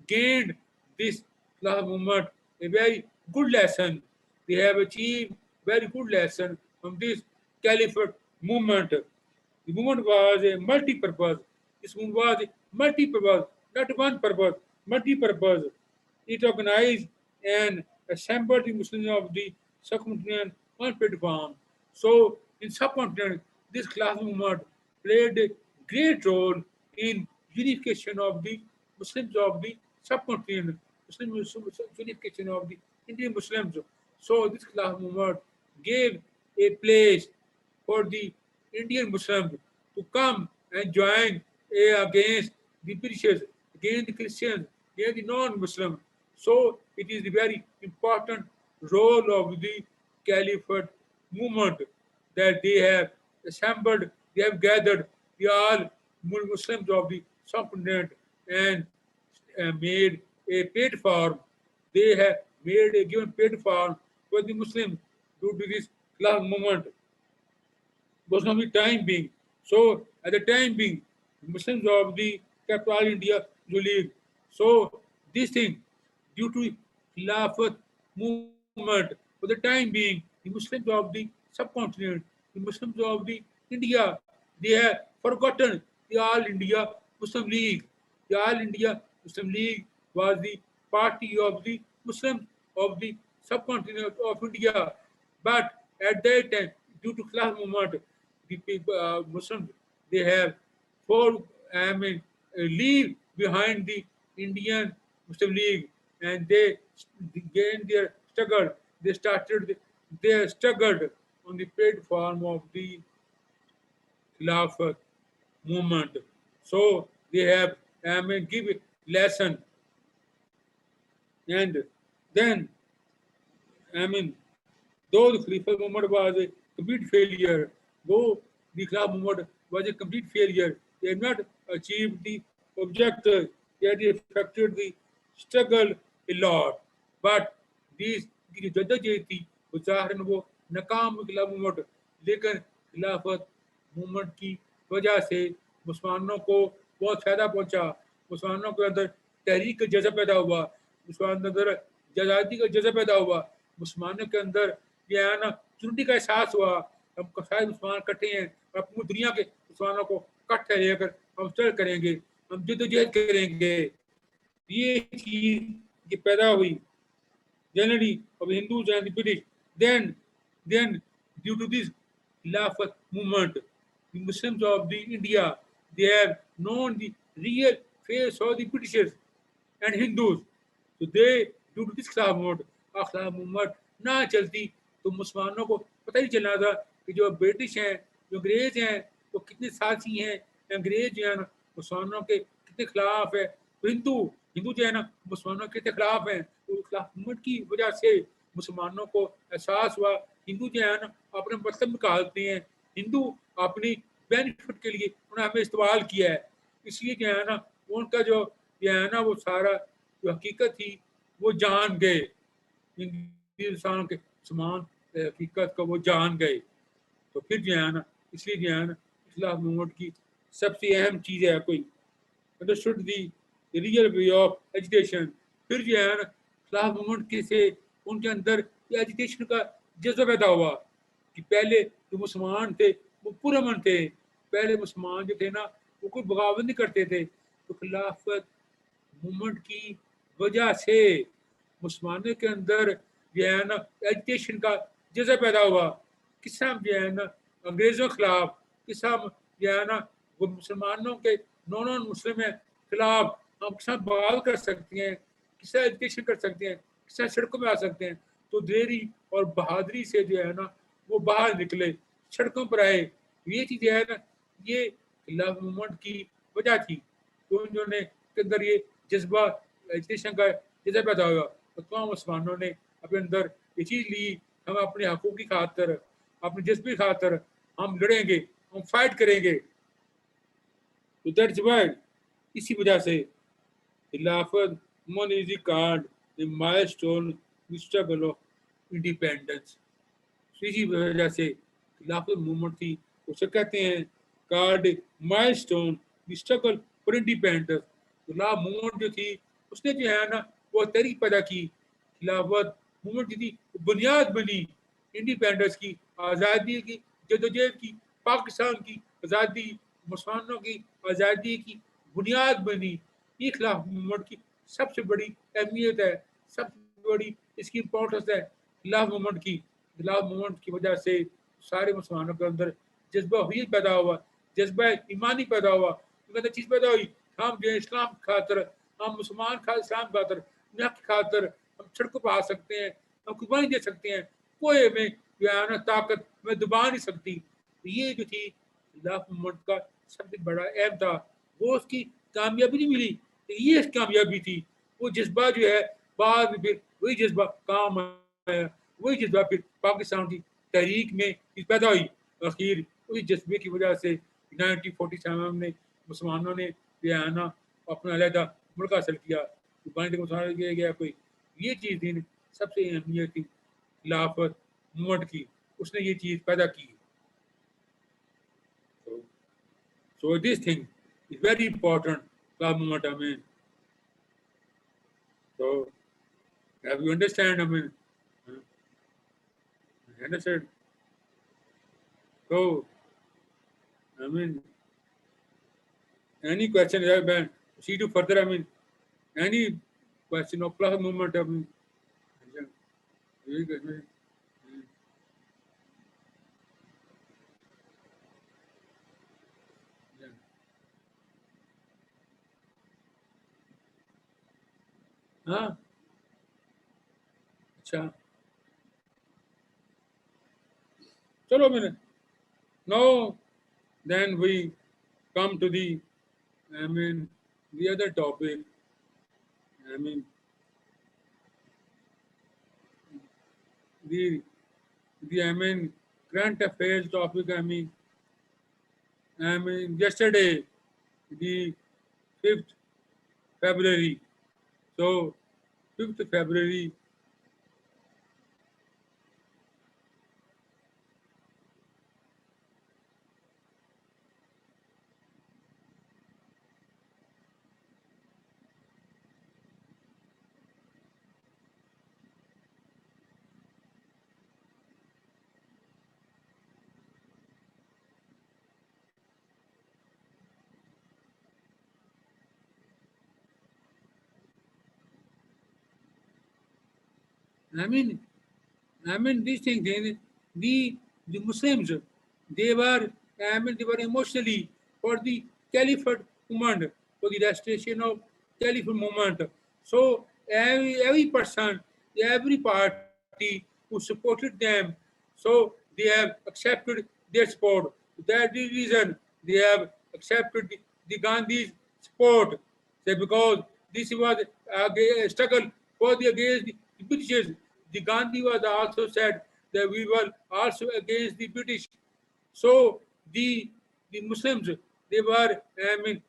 gained this movement a very good lesson. They have achieved very good lesson from this caliphate movement. The movement was a multi-purpose. This movement was a multi-purpose, not one purpose, multi-purpose. It organized and assembled the Muslims of the subcontinent on platform. So in subcontinent, this class movement played a great role in unification of the Muslims of the subcontinent, unification of the Indian Muslims. So this class movement gave a place for the Indian Muslims to come and join against the Britishers, against the Christians, against the non-Muslim. So it is the very important role of the Caliphate movement that they have assembled, they have gathered the all Muslims of the subcontinent and made a platform. They have made a given platform for the Muslims due to this class movement was not the time being. So at the time being, the Muslims of the capital India League. So this thing, due to Khilafat movement, for the time being, the Muslims of the subcontinent, the Muslims of the India, they have forgotten the All India Muslim League. The All India Muslim League was the party of the Muslims of the subcontinent of India. But at that time, due to class movement, the people, Muslims, they have four, leave behind the Indian Muslim League, and they gained their struggle. They started their struggle on the platform of the Khilafat movement. So they have, give lesson, and then, I mean, though the Khalifa movement was a complete failure, though the Khilafat movement was a complete failure, they had not achieved the objective, yet they affected the struggle a lot. But these की जो जद्दोजहद थी वो ज़ाहिरन वो नाकाम खिलाफ movement, लेकिन खिलाफत मूवमेंट की वजह से मुसलमानों को बहुत फ़ायदा पहुंचा, मुसलमानों के अंदर तहरीक का जज़्बा पैदा हुआ, मुसलमानों के अंदर आज़ादी का जज़्बा पैदा हुआ, मुसलमानों के अंदर ये है ना यूनिटी का एहसास हुआ। हम सारे मुसलमान इकट्ठे हैं और पूरी दुनिया के मुसलमानों को इकट्ठे लेकर हम स्ट्रगल करेंगे, हम जद्दोजहद करेंगे। ये चीज़ ये पैदा हुई generally of Hindus and the British. Then due to this Khilafat movement, the Muslims of the India, they have known the real face of the Britishers and Hindus. So they, due to this Khilafat movement ना चलती तो मुसलमानों को पता ही चलना था कि जो ब्रिटिश हैं, जो अंग्रेज हैं, वो कितने साथी हैं, अंग्रेज जो है ना मुसलमानों के कितने खिलाफ है, हिंदू हिंदू जो है ना मुसलमानों के खिलाफ हैं। तो खिलाफ मूवमेंट की वजह से मुसलमानों को एहसास हुआ हिंदू जो है ना अपने मतलब निकालते हैं, हिंदू अपनी बेनिफिट के लिए उन्होंने हमें इस्तेमाल किया है, इसलिए जो है ना उनका जो है ना वो सारा जो हकीकत थी वो जान गए, इंसानों के समान हकीकत को वो जान गए। तो फिर जो है ना इसलिए जो है ना खिलाफ मूवमेंट की सबसे अहम चीज़ है कोई understood the real way of education. फिर जो है ना खिलाफ मूवमेंट के से उनके अंदर एजुकेशन का जज्बा पैदा हुआ कि पहले जो मुसलमान थे वो पुरअमन थे, पहले मुसलमान जो थे ना वो कोई बगावत नहीं करते थे। तो खिलाफत मूवमेंट की वजह से मुसलमानों के अंदर जो है ना एजुकेशन का जज्बा पैदा हुआ, किस तरह जो है ना अंग्रेज़ों के खिलाफ, किस तरह जो है ना वो मुसलमानों के नॉन मुस्लिम है खिलाफ हम किस तरह बगावत कर सकते हैं, किस तरह एजुकेशन कर सकते हैं, किस तरह सड़कों में आ सकते हैं। तो देरी और बहादुरी से जो है ना वो बाहर निकले, सड़कों पर आए। ये चीज़ है ना ये खिलाफ मूवमेंट की वजह थी। तो उन्होंने के अंदर ये जज्बा एजुकेशन का जज्बा पैदा हुआ तो तमाम मुसलमानों ने अपने अंदर ये चीज़ ली, हम अपने हकूक़ की खातिर, अपने जज्बे की खातिर हम लड़ेंगे, हम फाइट करेंगे। तो दैट्स व्हाई इसी वजह से खिलाफत movement is called the milestone struggle of independence. इसी वजह से खिलाफत मूवमेंट थी, उसे कहते हैं called milestone struggle for independence. खिलाफ मूवमेंट जो थी उसने जो है ना वो तहरीक पैदा की, खिलाफत मूवमेंट जो थी बुनियाद बनी इंडिपेंडेंस की, आज़ादी की, जदोजहद की, पाकिस्तान की आज़ादी, मुसलमानों की आज़ादी की बुनियाद बनी। ये खिलाफ मूवमेंट की सबसे बड़ी अहमियत है, सबसे बड़ी इसकी इम्पोर्टेंस है खिलाफ मूवमेंट की। खिलाफ मूवमेंट की वजह से सारे मुसलमानों के अंदर जज्बा हुई पैदा हुआ, जज्बा ईमानी पैदा हुआ, उनके अंदर चीज़ पैदा हुई हम जो इस्लाम की खातिर, हम मुसलमान खा इस्लाम की खातिर, दुनिया की खातिर हम सड़कों पर आ सकते हैं, हम कुर्बानी दे सकते हैं, कोई हमें जो है ना ताकत में दबा नहीं सकती। ये जो थी खिलाफ मूवमेंट का सबसे बड़ा ऐब था, वो उसकी कामयाबी नहीं मिली, ये कामयाबी थी। वो जज्बा जो है बाद में फिर वही जज्बा काम आया, वही जज्बा फिर पाकिस्तान की तहरीक में पैदा हुई। आखिर उसी जज्बे की वजह से 1947 में मुसलमानों ने जो है ना अपना अलहदा मुल्क हासिल किया, कुर्बानी देकर मुसलमान किया गया कोई। ये चीज़ थी सबसे अहमियत थी खिलाफत मूवमेंट की, उसने ये चीज़ पैदा की। So this thing is very important, Khilafat movement, I mean. So have you understand, I mean? Understand? So, I mean, any question, man, see to further, I mean, any question of Khilafat movement, I mean, very good, man. ہاں اچھا چلو میں نے now then we come to the I mean the other topic. I mean the I mean current affairs topic. I mean yesterday the 5th February. So 5th February. I mean these things. The Muslims, they were they were emotionally for the Caliphate movement, for the restoration of Caliphate movement. So every person, every party who supported them, so they have accepted their support. That is the reason they have accepted the Gandhi's support. Say because this was a struggle for the against the British. The Gandhi was also said that we were also against the British. So the Muslims, they were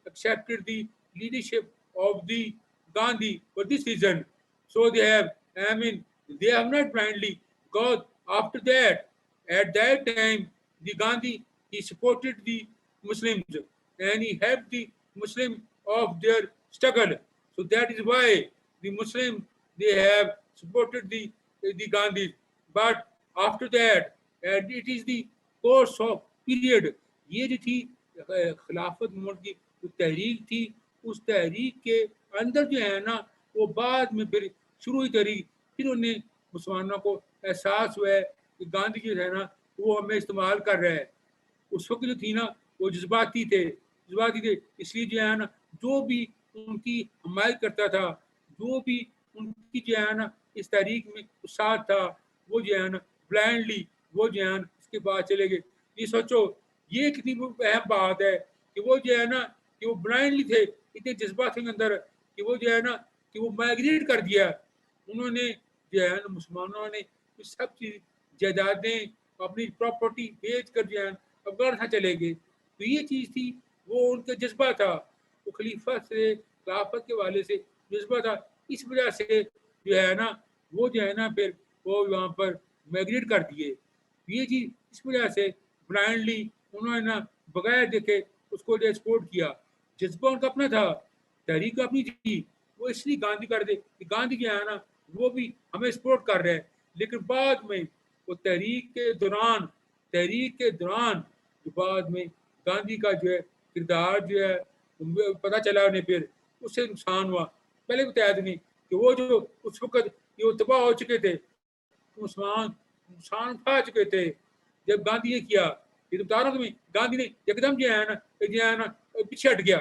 accepted the leadership of the Gandhi for this reason. So they have not blindly gone after that. At that time, the Gandhi, he supported the Muslims and he helped the Muslim of their struggle. So that is why the Muslim, they have supported the Gandhi. But after that, and it is the course of period. یہ جو تھی خلافت moment کی جو تحریک تھی, اس تحریک کے اندر جو ہے نا وہ بعد میں پھر شروع ہوئی تحریک, پھر انہیں مسلمانوں کو احساس ہوا ہے کہ گاندھی جو ہے نا وہ ہمیں استعمال کر رہا ہے. اس وقت جو تھی نا وہ جذباتی تھے, اس لیے جو ہے نا جو بھی ان کی حمایت کرتا تھا, جو بھی ان کی جو ہے نا اس تحریک میں ساتھ تھا, وہ جو ہے نا بلائنڈلی وہ جو ہے نا اس کے بعد چلے گئے. یہ سوچو یہ کتنی اہم بات ہے کہ وہ جو ہے نا کہ وہ بلائنڈلی تھے, اتنے جذبات کے اندر کہ وہ جو ہے نا کہ وہ مائگریٹ کر دیا. انہوں نے جو ہے نا مسلمانوں نے سب چیز جائیدادیں اپنی پراپرٹی بیچ کر جو ہے افغانستان چلے گئے. تو یہ چیز تھی, وہ ان کا جذبہ تھا, وہ خلیفہ سے خلافت کے والے سے جذبہ تھا. اس وجہ سے جو ہے نا وہ جو ہے نا پھر وہ وہاں پر مائگریٹ کر دیے. یہ چیز اس وجہ سے بلائنڈلی انہوں نے نا بغیر دیکھے اس کو جو سپورٹ کیا. جذبہ ان کا اپنا تھا, تحریک اپنی تھی, وہ اس لیے گاندھی کر دے کہ گاندھی جو ہے نا وہ بھی ہمیں سپورٹ کر رہے ہیں. لیکن بعد میں وہ تحریک کے دوران جو بعد میں گاندھی کا جو ہے کردار جو ہے پتہ چلا انہیں, پھر اس سے نقصان ہوا. پہلے بتایا تھی نہیں کہ وہ جو اس وقت یہ تباہ ہو چکے تھے, مسلمان نقصان اٹھا چکے تھے. جب گاندھی نے کیا, یہ تو بتا رہا ہوں تمہیں, گاندھی نے ایک دم جو ہے نا پیچھے ہٹ گیا.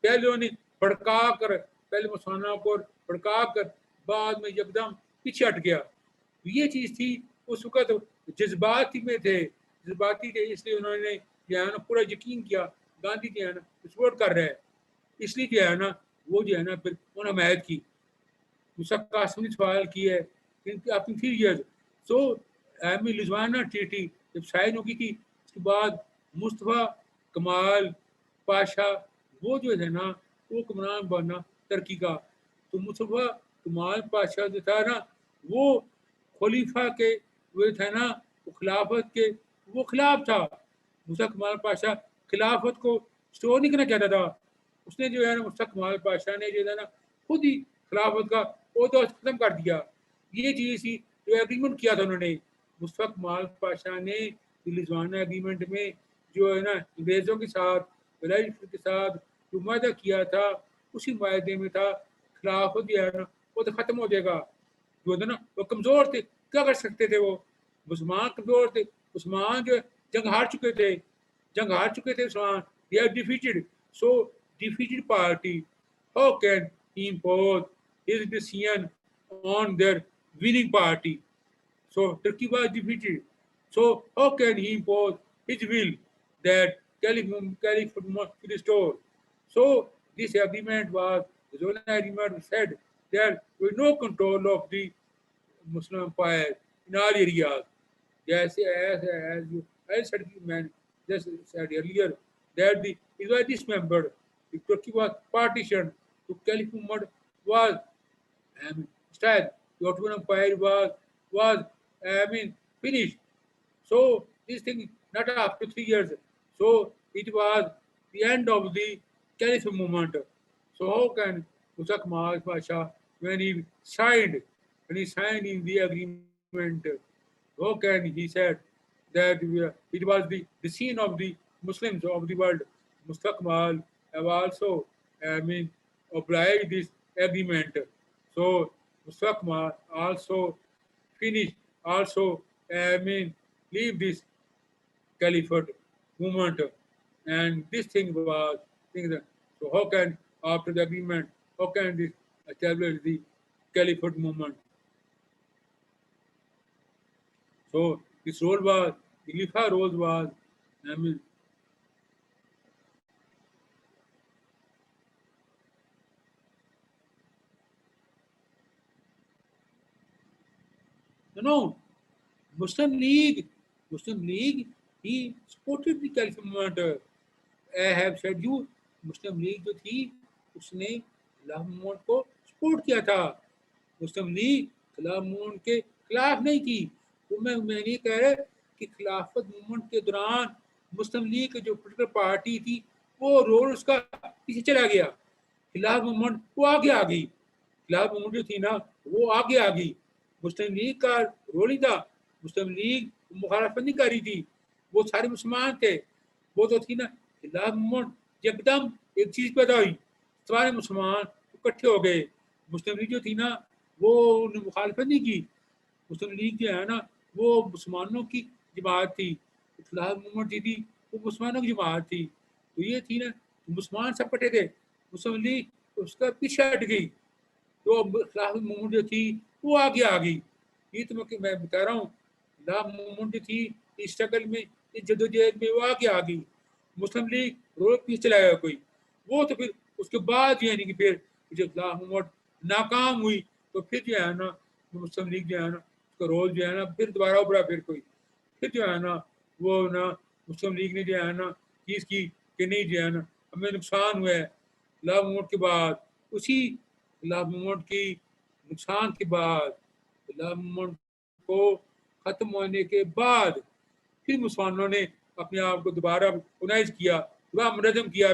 پہلے انہیں بھڑکا کر, پہلے مسلمانوں کو بھڑکا کر بعد میں ایک دم پیچھے ہٹ گیا. یہ چیز تھی, اس وقت جذباتی میں تھے, اس لیے انہوں نے جو ہے نا پورا یقین کیا گاندھی جو ہے نا سپورٹ کر رہا ہے. اس لیے جو ہے نا وہ جو ہے نا پھر انہوں نے حمایت کی. مسک قاسم نے سوال کیا ہے اپنی 3 ایئرز. سو رضوانہ ٹریٹی جب سائن ہوگی تھی, اس کے بعد مصطفیٰ کمال پاشا وہ جو ہے نا وہ حکمران بنا ترکی کا. تو مصطفیٰ کمال پاشا جو تھا نا وہ خلیفہ کے وہ تھا نا وہ خلافت کے وہ خلاف تھا. مصطفیٰ کمال پاشا خلافت کو اسٹور نہیں کرنا چاہتا تھا. اس نے جو ہے نا مصطفیٰ کمال پاشا نے جو ہے نا خود ہی خلافت کا عہدہ ختم کر دیا. یہ چیز تھی جو ایگریمنٹ کیا تھا انہوں نے. مصطفیٰ کمال پاشا نے رضوانہ ایگریمنٹ میں جو ہے نا انگریزوں کے ساتھ کے ساتھ جو معاہدہ کیا تھا, اسی معاہدے میں تھا خلافت جو ہے نا وہ تو ختم ہو جائے گا. جو ہے نا وہ کمزور تھے, کیا کر سکتے تھے, وہ مسلمان کمزور تھے. مسلمان جو جنگ ہار چکے تھے مسلمان. They are defeated. So defeated party, how can he impose his decision on their winning party. So Turkey was defeated. So how can he impose his will that Caliphate must be restored? So this agreement was the Zona agreement said there was no control of the Muslim empire in all areas. Yes, as you I said, man, just said earlier that the Israel dismembered, the Turkey was partitioned, the Caliphate Muhammad was style. The Ottoman Empire was finished. So this thing not after 3 years. So it was the end of the Caliphate movement. So how can Musa Kemal Pasha when he signed in the agreement, how can he said that it was the scene of the Muslims of the world. Musa Kemal have also obliged this agreement. So Musa Kemal also finished also leave this caliphate movement, and this thing was thing that, so how can after the agreement how can this establish the caliphate movement? So this role was the Khalifa role was I mean no Muslim League Muslim League he supported the caliphate movement. I have said you Muslim league जो थी उसने खिलाफ movement को support किया था. मुस्लिम league खिलाफ movement के खिलाफ नहीं थी. तो मैं नहीं कह रहा कि खिलाफत मूवमेंट के दौरान मुस्लिम लीग की जो पोलिटिकल पार्टी थी वो रोल उसका पीछे चला गया. खिलाफ मूवमेंट वो आगे आ गई. खिलाफ मूवमेंट जो थी ना वो आगे आ गई. मुस्लिम लीग का रोल ही था. मुस्लिम लीग मुखालफत नहीं कर रही थी. वो सारे मुसलमान थे. वो तो थी ना खिलाफ मूवमेंट. एकदम एक चीज पैदा हुई, सारे मुसलमान इकट्ठे हो गए. मुस्लिम लीग जो थी ना वो उन्होंने मुखालफत नहीं की. मुस्लिम लीग जो है ना वो मुसलमानों की जमात थी. खिलाफ मूवमेंट थी वो मुसलमानों की जमात थी. तो ये थी ना मुसलमान सब इकट्ठे थे. मुस्लिम लीग उसका पीछे हट गई. तो खिलाफ मूवमेंट जो थी वो आगे आ गई. ये तो मैं बता रहा हूँ. खिलाफ मूवमेंट जो थी इस स्ट्रगल में इस जदोजहद में वो आगे आ गई. मुस्लिम लीग रोल पीछे चलाएगा कोई. वो तो फिर उसके बाद यानी कि फिर जब खिलाफ मूवमेंट नाकाम हुई तो फिर जो है ना मुस्लिम लीग जो है ना उसका रोल जो है ना फिर दोबारा उभरा. फिर जो है ना वो ना मुस्लिम लीग ने जो है ना चीज़ की कि नहीं जो है ना हमें नुकसान हुआ है. खिलाफ मूवमेंट के बाद उसी खिलाफ मूवमेंट की नुकसान के बाद खिलाफ मूवमेंट को ख़त्म होने के बाद फिर मुसलमानों ने अपने आप को दोबारा ऑर्गेनाइज किया, दोबारा मुनज़्ज़म किया.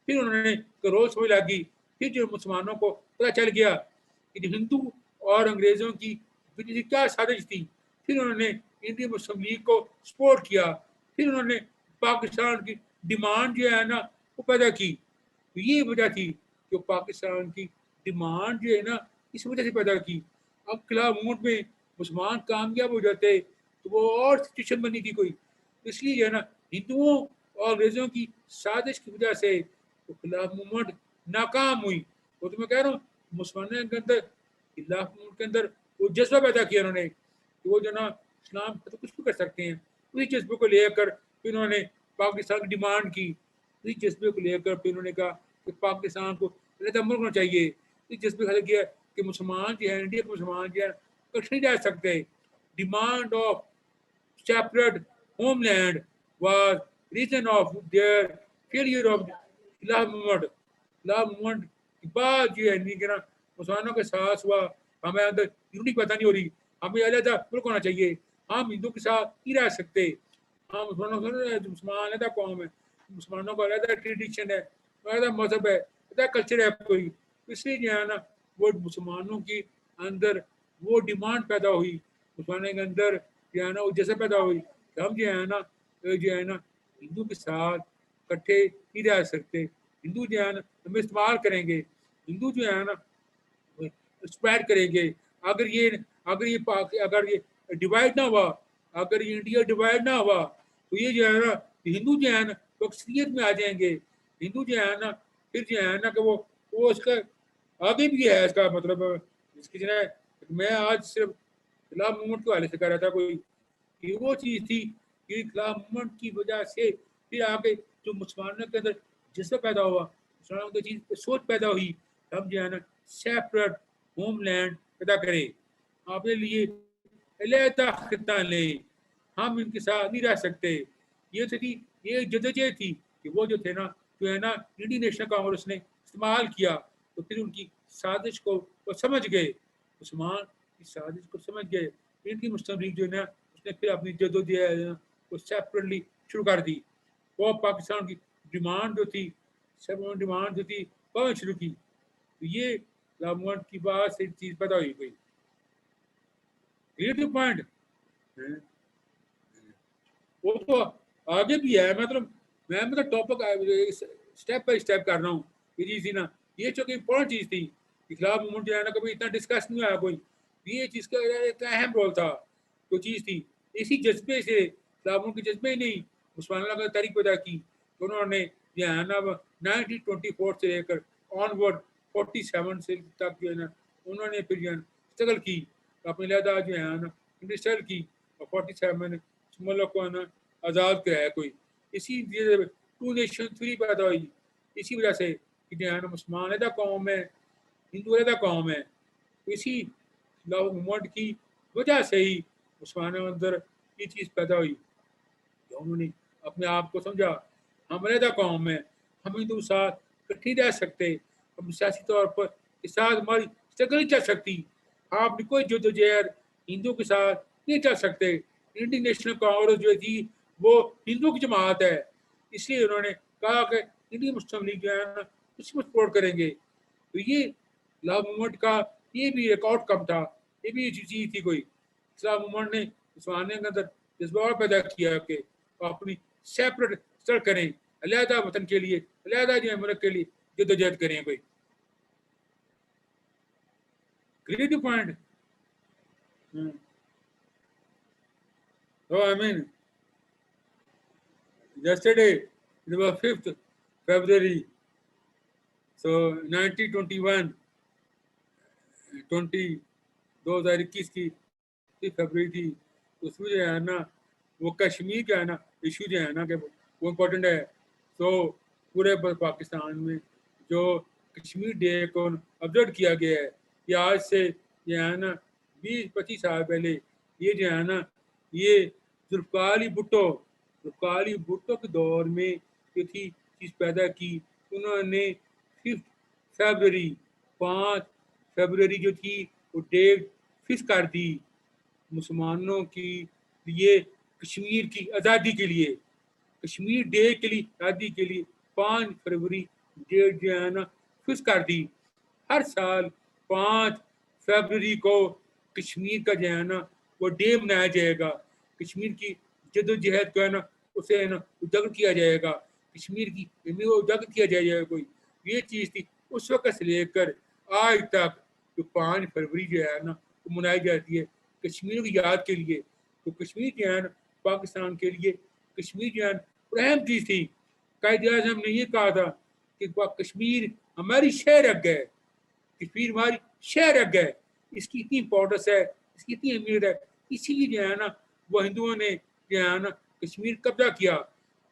फिर उन्होंने रोल समझ लगी. फिर जो मुसलमानों को पता चल गया कि जो हिंदू और अंग्रेज़ों की क्या साजिश थी. फिर उन्होंने इंडियन मुस्लिम लीग को सपोर्ट किया. फिर उन्होंने पाकिस्तान की डिमांड जो है ना वो पैदा की. तो ये वजह थी कि पाकिस्तान की डिमांड जो है ना इस वजह से पैदा की. अब खिलाफ मूवमेंट में मुसलमान कामयाब हो जाते तो वो और सिचुएशन बनी थी कोई. इसलिए जो है ना हिंदुओं और अंग्रेज़ों की साजिश की वजह से तो खिलाफ मूवमेंट नाकाम हुई. वो तो मैं कह रहा हूँ मुसलमानों के अंदर खिलाफ मूवमेंट के अंदर वो जज्बा पैदा किया उन्होंने कि वो जो ना इस्लाम तो कुछ भी कर सकते हैं. उसी जज्बे को लेकर फिर उन्होंने पाकिस्तान की डिमांड की. उसी जज्बे को लेकर फिर उन्होंने कहा कि पाकिस्तान को अलग मुल्क होना चाहिए. इस जज्बे का किया कि मुसलमान जो है इंडिया के मुसलमान जो है कहीं नहीं जा सकते. Demand of separate homeland was reason of their failure of Khilaf movement. Khilaf movement के बाद जो है नहीं कहना मुसलमानों के साथ हुआ. हमें अंदर यूनिटी पता नहीं हो रही. हमें अलग मुल्क होना चाहिए. हम हिंदू के साथ नहीं रह सकते. हम मुसलमान अलग कौम है. मुसलमानों का अलग ट्रेडिशन है, अलग मजहब है, अलग कल्चर है कोई. इसलिए जो है ना वो मुसलमानों की अंदर वो डिमांड पैदा हुई. मुसलमानों के अंदर जो है ना वो जैसे पैदा हुई कि हम जो है ना हिंदू के साथ इकट्ठे नहीं रह सकते. हिंदू जो है ना हम इस्तेमाल करेंगे. हिंदू जो है ना स्प्रेड करेंगे. अगर ये डिवाइड ना हुआ, अगर ये इंडिया डिवाइड ना हुआ तो ये जो है ना हिंदू जो है ना तो अक्सरियत में आ जाएंगे. हिंदू जो है ना फिर जो है ना कि वो उसका آگے بھی ہے اس کا مطلب اس کی میں آج صرف خلاف موومنٹ کے حوالے سے کہہ رہا تھا کوئی کہ وہ چیز تھی کہ خلاف موومنٹ کی وجہ سے پھر آگے جو مسلمانوں کے اندر جذبہ پیدا ہوا، مسلمانوں کی چیز سوچ پیدا ہوئی، ہم جو ہے نا سیپریٹ ہوم لینڈ پیدا کریں، اپنے لیے علیحدہ خطہ لیں، ہم ان کے ساتھ نہیں رہ سکتے. یہ تھی یہ جدوجہد تھی کہ وہ جو تھے نا جو ہے نا انڈین نیشنل کانگریس نے استعمال کیا، تو پھر ان کی سازش کو وہ سمجھ گئے، مسلمان کی سازش کو سمجھ گئے. ان کی مسلم لیگ جو ہے نا اس نے پھر اپنی جدوجہد وہ سیپریٹلی شروع کر دی. وہ پاکستان کی ڈیمانڈ جو تھی ڈیمانڈ جو تھی وہ شروع کی. تو یہ موومنٹ کی بات سے چیز پیدا ہوئی گئی. Clear point. وہ تو آگے بھی ہے، میں ٹاپک اسٹیپ بائی اسٹیپ کر رہا ہوں. یہ چیز تھی نا، یہ چونکہ امپورٹنٹ چیز تھی. خلاف موومنٹ جو ہے نا کبھی اتنا ڈسکس نہیں ہوا کوئی، یہ چیز کا ایک اہم رول تھا. تو چیز تھی اسی جذبے سے، خلاف موومنٹ کے جذبے نہیں مسلمانوں کا تحریک پیدا کی. انہوں نے جو ہے نا 1924 سے لے کر آن ورڈ 47 سے تک جو ہے نا انہوں نے پھر جو ہے اسٹرگل کی، اپنے علیحدہ جو ہے نا انڈسٹریل کی، اور 47 ملک کو نا آزاد کرایا کوئی. اسی ٹو نیشن تھری پیدا ہوئی اسی وجہ سے کہ جو ہے نا مسلمان علیحدہ قوم ہے، ہندو علیحدہ قوم ہے. اسی موومنٹ کی وجہ سے ہی مسلمانوں کے اندر یہ چیز پیدا ہوئی. انہوں نے اپنے آپ کو سمجھا ہم علیحدہ قوم ہے، ہم ہندو ساتھ اکٹھے رہ سکتے، ہم سیاسی طور پر کے ساتھ ہماری اسٹرگل نہیں چل سکتی. آپ کوئی جدوجہد ہندو کے ساتھ نہیں چل سکتے. انڈین نیشنل کانگریس جو تھی وہ ہندو کی جماعت ہے، اس لیے انہوں نے کہا کہ انڈین مسلم لیگ جو ہے نا اس کو سپورٹ کریں گے. تو یہ لا موومنٹ کا یہ بھی ایک آؤٹ کم تھا، یہ بھی چیز تھی کوئی. اسلام موومنٹ نے مسلمانوں کے اندر جذبہ پیدا کیا کہ اپنی سیپریٹ سر کریں، علیحدہ وطن کے لیے، علیحدہ جو ہے ملک کے لیے جدوجہد کریں کوئی. Clear point. So I mean, yesterday it was 5th February. So 1921, 2021 کی فروری تھی. اس میں جو ہے نا وہ کشمیر کا ہے نا ایشو جو ہے نا کہ وہ امپورٹنٹ ہے. تو پورے پاکستان میں جو کشمیر ڈے کو آبزرو کیا گیا ہے، یہ آج سے جو ہے نا 20-25 سال پہلے یہ جو ہے نا یہ ذوالفقار علی بھٹو کے دور میں جو تھی چیز پیدا کی. انہوں نے 5 فروری جو تھی وہ ڈیٹ فکس کر دی مسلمانوں کی لیے کشمیر کی آزادی کے لیے. کشمیر ڈے کے لیے آزادی کے لیے 5 فروری ڈیٹ جو ہے نا فکس کر دی. ہر سال 5 فروری کو کشمیر کا جو ہے نا وہ ڈے منایا جائے گا. کشمیر کی جدوجہد کو ہے نا اسے ہے نا اجاگر کیا جائے گا، کشمیر کی اجاگر کیا جائے گا کوئی. یہ چیز تھی اس وقت سے لے کر آج تک جو 5 فروری جو ہے نا وہ منائی جاتی ہے کشمیر کی یاد کے لیے. تو کشمیر جو ہے نا پاکستان کے لیے کشمیر جو ہے نا اہم چیز تھی. قائد اعظم نے یہ کہا تھا کہ کشمیر ہماری شہر رکھ گئے، کشمیر ہماری شہر رکھ گئے. اس کی اتنی امپورٹنس ہے، اس کی اتنی اہمیت ہے. اسی لیے جو ہے نا وہ ہندوؤں نے جو ہے نا کشمیر قبضہ کیا،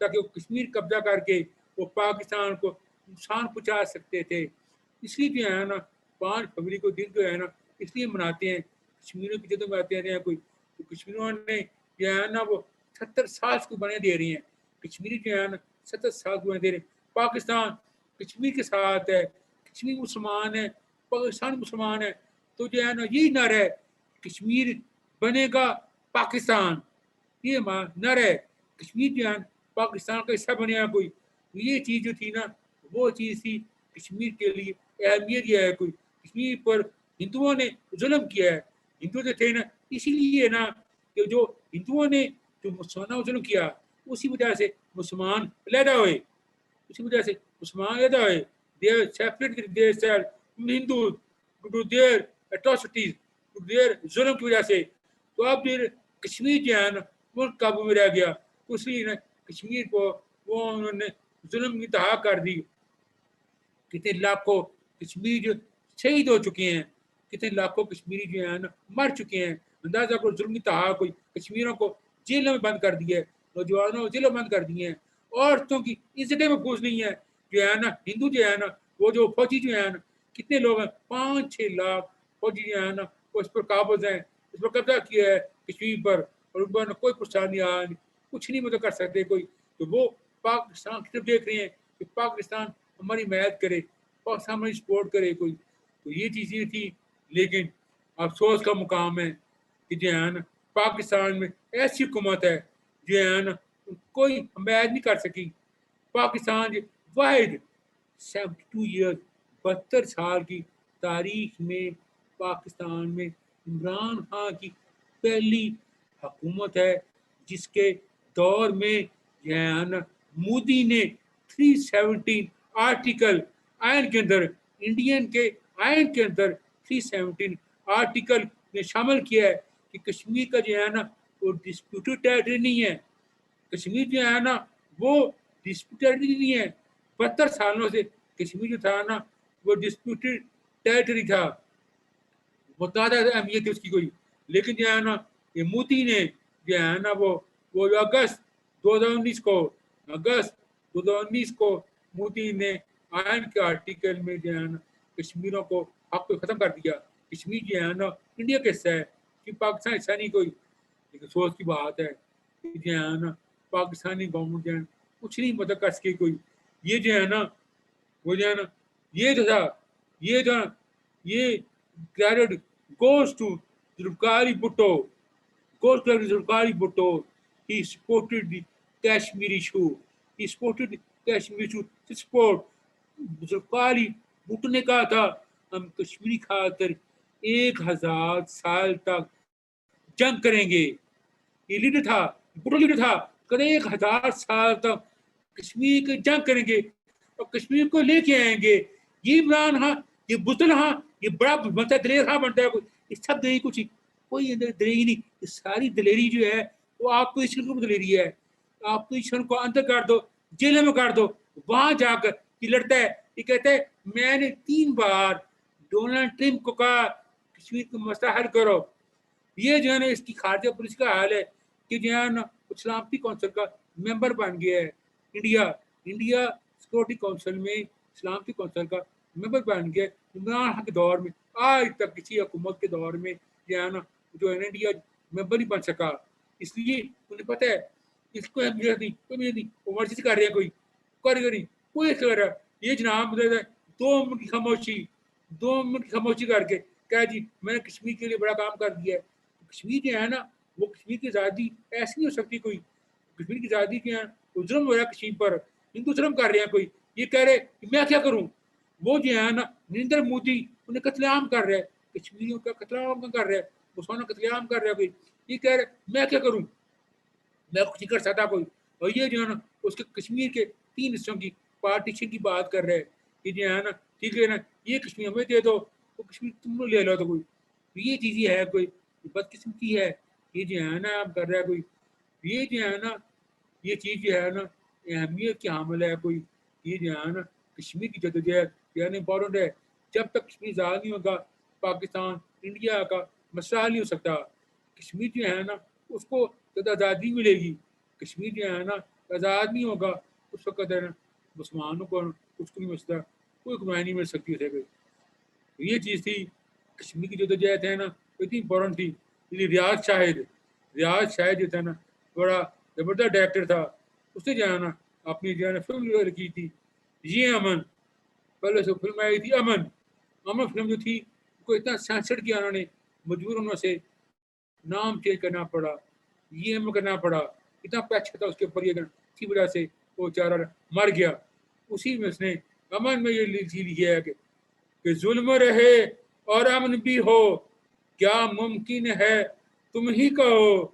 تاکہ وہ کشمیر قبضہ کر کے وہ پاکستان کو نقصان پہنچا سکتے تھے. اس لیے جو ہے نا 5 فروری کو دن جو ہے نا اس لیے مناتے ہیں کشمیریوں کی جدو مناتے ہیں کوئی. تو کشمیریوں نے جو ہے نا وہ 70 سال کو بنے دے رہی ہیں. کشمیری جو ہے نا 70 سال کو بنے دے رہے ہیں. پاکستان کشمیر کے ساتھ ہے، کشمیر مسلمان ہے، پاکستان مسلمان ہے. تو جو ہے نا یہی نہ رہے کشمیر بنے گا پاکستان، یہ نہ رہے کشمیر جو ہے پاکستان کا حصہ بنے گا کوئی. یہ چیز جو تھی نا وہ چیز تھی کشمیر کے لیے اہمیت یہ ہے کوئی. کشمیر پر ہندوؤں نے ظلم کیا ہے. ہندو جو تھے نا اسی لیے نا کہ جو ہندوؤں نے جو مسلمانوں کو ظلم کیا اسی وجہ سے مسلمان علیحدہ ہوئے، اسی وجہ سے مسلمان علیحدہ ہوئے. They are separated themselves from Hindus due to their atrocities, to their ظلم کی وجہ سے. تو اب پھر کشمیر جو ہے نا ملک قابو میں رہ گیا. تو اس لیے کشمیر کو وہ انہوں نے ظلم کی انتہا کر دی. کتنے لاکھوں کشمیر شہید ہو چکے ہیں، کتنے لاکھوں کشمیری جو ہیں نا مر چکے ہیں. اندازہ کرو ظلم کی تہا کوئی کشمیروں کو جیلوں میں بند کر دیا ہے، نوجوانوں کو جیلوں بند کر دیے ہیں، عورتوں کی عزتیں محفوظ نہیں ہے. جو ہے نا ہندو جو ہے نا وہ جو فوجی جو ہے نا کتنے لوگ ہیں 5-6 لاکھ فوجی جو ہے نا وہ اس پر قابض ہیں، اس پر قبضہ کیا ہے کشمیر پر، اور ان پر کوئی پریشانی آیا نہیں، کچھ نہیں مدد کر سکتے کوئی. تو وہ پاکستان کی طرف دیکھ رہے ہیں کہ پاکستان ہماری حمایت کرے، پاکستان ہماری سپورٹ کرے کوئی. تو یہ چیزیں تھی. لیکن افسوس کا مقام ہے کہ جو ہے نا پاکستان میں ایسی حکومت ہے جو ہے نا کوئی حمایت نہیں کر سکی. پاکستان واحد 72 ایئرز 72 سال کی تاریخ میں پاکستان میں عمران خان کی پہلی حکومت ہے جس کے دور میں جو ہے نا مودی نے 317 آرٹیکل آئین کے اندر، انڈین کے آئین کے اندر 317 آرٹیکل نے شامل کیا ہے کہ کشمیر کا جو ہے نا وہ ڈسپیوٹڈ ٹیریٹری نہیں ہے. کشمیر جو ہے نا وہ ڈسپیوٹڈ ٹیریٹری نہیں ہے. 72 سالوں سے کشمیر جو تھا نا وہ ڈسپیوٹڈ ٹیریٹری تھا، متعدد اہمیت ہے اس کی کوئی. لیکن جو ہے نا یہ مودی نے جو ہے نا وہ اگست 2019 کو مودی نے آئین کے آرٹیکل میں جو ہے نا کشمیروں کو حق کو ختم کر دیا. کشمیر جو ہے نا انڈیا کا حصہ ہے کہ پاکستان حصہ نہیں کوئی. لیکن سوچ کی بات ہے کہ جو ہے نا پاکستانی گورنمنٹ جو ہے کچھ نہیں مدد کر سکے کوئی. یہ جو ہے نا وہ جو ہے نا یہ جو تھا یہ credit goes to Zulfikar Bhutto. He supported the Kashmir issue. He supported the Kashmir issue to support. Zulfikar Bhutto نے کہا تھا ہم کشمیری خاطر 1000 سال تک جنگ کریں گے. یہ لیڈر تھا، بھٹو لیڈر تھا، کہ 1000 سال تک کشمیر کی جنگ کریں گے اور کشمیر کو لے کے آئیں گے. یہ عمران ہاں، یہ بزدل ہاں، یہ بڑا بنتا ہے، دلیر ہاں بنتا ہے. یہ سب دلیری کچھ کوئی دلیری نہیں. یہ ساری دلیری جو ہے وہ آپ کو اس کو دلیری ہے. آپ کو اس کو اندر کر دو، جیل میں کر دو، وہاں جا کر یہ لڑتا ہے. یہ کہتا ہے میں نے 3 بار ڈونلڈ ٹرمپ کو کہا کشمیر کو مسئلہ حل کرو. یہ جو ہے نا اس کی خارجہ پولیس کا حال ہے کہ جو ہے نا سلامتی کونسل کا ممبر بن گیا ہے. انڈیا سیکورٹی کونسل میں سلامتی کونسل کا ممبر بن گیا. عمران خان کے دور میں آج تک کسی حکومت کے دور میں جو ہے نا انڈیا ممبر نہیں بن سکا. اس لیے انہیں پتہ ہے اس کو کوئی مرضی سے کر رہے ہیں، کوئی کر رہا. یہ جناب 2 منٹ کی خاموشی کر کے کہا جی میں نے کشمیر کے لیے بڑا کام کر دیا ہے. کشمیر جو ہے نا وہ کشمیر کی آزادی ایسی نہیں ہو سکتی کوئی. کشمیر کی آزادی کے ہیں ظلم ہو رہا ہے کشمیر پر، ہندو ظلم کر رہے ہیں کوئی. یہ کہہ رہے کہ میں کیا کروں. وہ جو ہے نا نریندر مودی انہیں قتل عام کر رہے ہیں، کشمیریوں کا قتل عام کر رہے ہیں، مسلمانوں کا قتل عام کر رہے ہیں کوئی. یہ کہہ رہے میں کیا کروں، میں کچھ نہیں کر سکتا کوئی. اور یہ جو ہے نا اس کے کشمیر کے 3 حصوں کی پارٹیشن کی بات کر رہے ہیں کہ جو ہے نا ٹھیک ہے نا یہ کشمیر ہمیں دے دو، وہ کشمیر تم لے لو. تو کوئی یہ چیز ہے کوئی بدقسمتی ہے. یہ جو ہے نا آپ کر رہا ہے کوئی. یہ جو ہے نا یہ چیز جو ہے نا اہمیت کی حامل ہے کوئی. یہ جو ہے نا کشمیر کی جدوجہد یعنی امپورٹنٹ ہے. جب تک کشمیر آزاد نہیں ہوگا پاکستان انڈیا کا مسئلہ حل نہیں ہو سکتا. کشمیر جو ہے نا اس کو جب آزادی ملے گی، کشمیر جو ہے نا آزاد نہیں ہوگا اس وقت ہے نا مسلمانوں کو اس کو نہیں مسئلہ کوئی حکمرانی نہیں مل سکتی ہے. یہ چیز تھی کشمیر کی جدوجہد ہے نا اتنی امپورٹنٹ تھی. ریاض شاہد جو تھا نا بڑا زبردست ڈائریکٹر تھا. اس نے جو ہے نا اپنی جو ہے نا فلم کی تھی یہ امن. پہلے سے فلم آئی تھی امن فلم جو تھی کو اتنا سینسرڈ کیا انہوں نے، مجبور انہوں سے نام چینج کرنا پڑا، یہ امن کرنا پڑا. اتنا پیچھا تھا اس کے اوپر، یہ اسی وجہ سے وہ چارہ مر گیا. اسی میں اس نے امن میں یہ لکھا ہے کہ ظلم رہے اور امن بھی ہو، کیا ممکن ہے تم ہی کہو.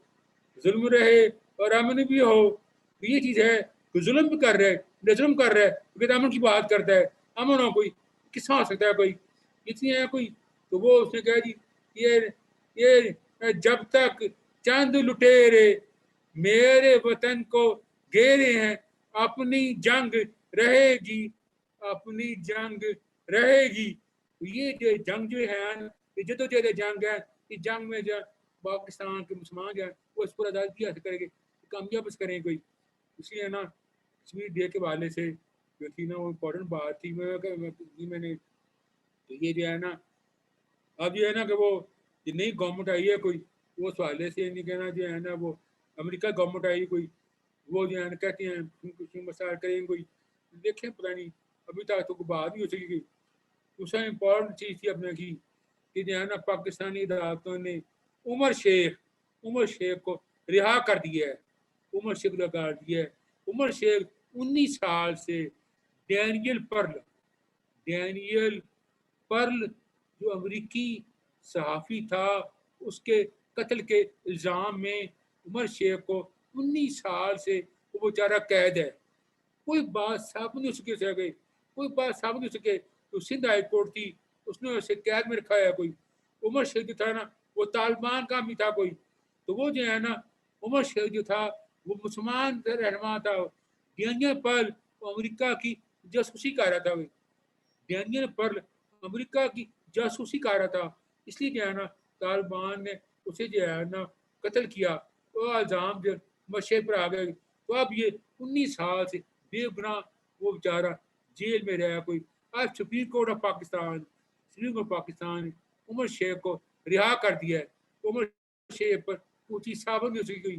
ظلم رہے اور امن بھی ہو. یہ چیز ہے کہ ظلم بھی کر رہے، ظلم کر رہے کیونکہ امن کی بات کرتا ہے. امن ہو کوئی کس طرح ہو سکتا ہے کوئی اتنی ہے کوئی. تو وہ اس نے کہا جی یہ جب تک چند لٹیرے میرے وطن کو گھیرے ہیں اپنی جنگ رہے گی. یہ جو جنگ جو ہے یہ جدوجہد جنگ ہے، اس جنگ میں جو پاکستان کے مسلمان جو ہیں وہ اس پر آزادی حاصل کریں گے، کامیاب اس کریں کوئی. اس لیے نا کشمیر ڈے کے حوالے سے جو تھی نا وہ امپورٹنٹ بات تھی. میں نے تو یہ جو ہے نا اب یہ ہے نا کہ وہ یہ نئی گورنمنٹ آئی ہے کوئی، وہ اس حوالے سے نہیں کہنا جو ہے نا وہ امریکہ گورنمنٹ آئی کوئی، وہ جو ہے نا کہتے ہیں مسائل کریں گے کوئی. دیکھیں پتہ نہیں ابھی تک تو کوئی بات نہیں ہو سکی. دوسرا امپورٹنٹ چیز تھی اپنے کی کہ جو ہے نا پاکستانی عدالتوں نے عمر شیخ کو رہا کر دیا ہے. عمر شیخ لگا دیا ہے. عمر شیخ 19 سال سے ڈینیل پرل جو امریکی صحافی تھا، اس کے قتل کے الزام میں عمر شیخ کو 19 سال سے وہ بیچارہ قید ہے. کوئی بات ثابت نہیں ہو سکے سے گئی، کوئی بات ثابت نہیں ہو سکے. تو سندھ ہائی کورٹ تھی، اس نے اسے قید میں رکھا ہے. کوئی عمر شیخ جو تھا نا وہ طالبان کا بھی تھا کوئی، تو وہ جو ہے نا عمر شیخ جو تھا وہ مسلمان رہنما تھا. ڈینیل پرل امریکہ کی جاسوسی کر رہا تھا. ڈینیل پرل امریکہ کی جاسوسی کر رہا تھا. اس لیے جو ہے نا طالبان نے اسے جو ہے نا قتل کیا. وہ الزام جو مشے پر آ گئے. تو اب یہ 19 سال سے بے گناہ وہ بیچارہ جیل میں رہا کوئی. آج سپریم کورٹ آف پاکستان عمر شیخ کو رہا کر دیا ہے. عمر شیخ پر کوئی چیز ثابت نہیں ہو سکی کوئی.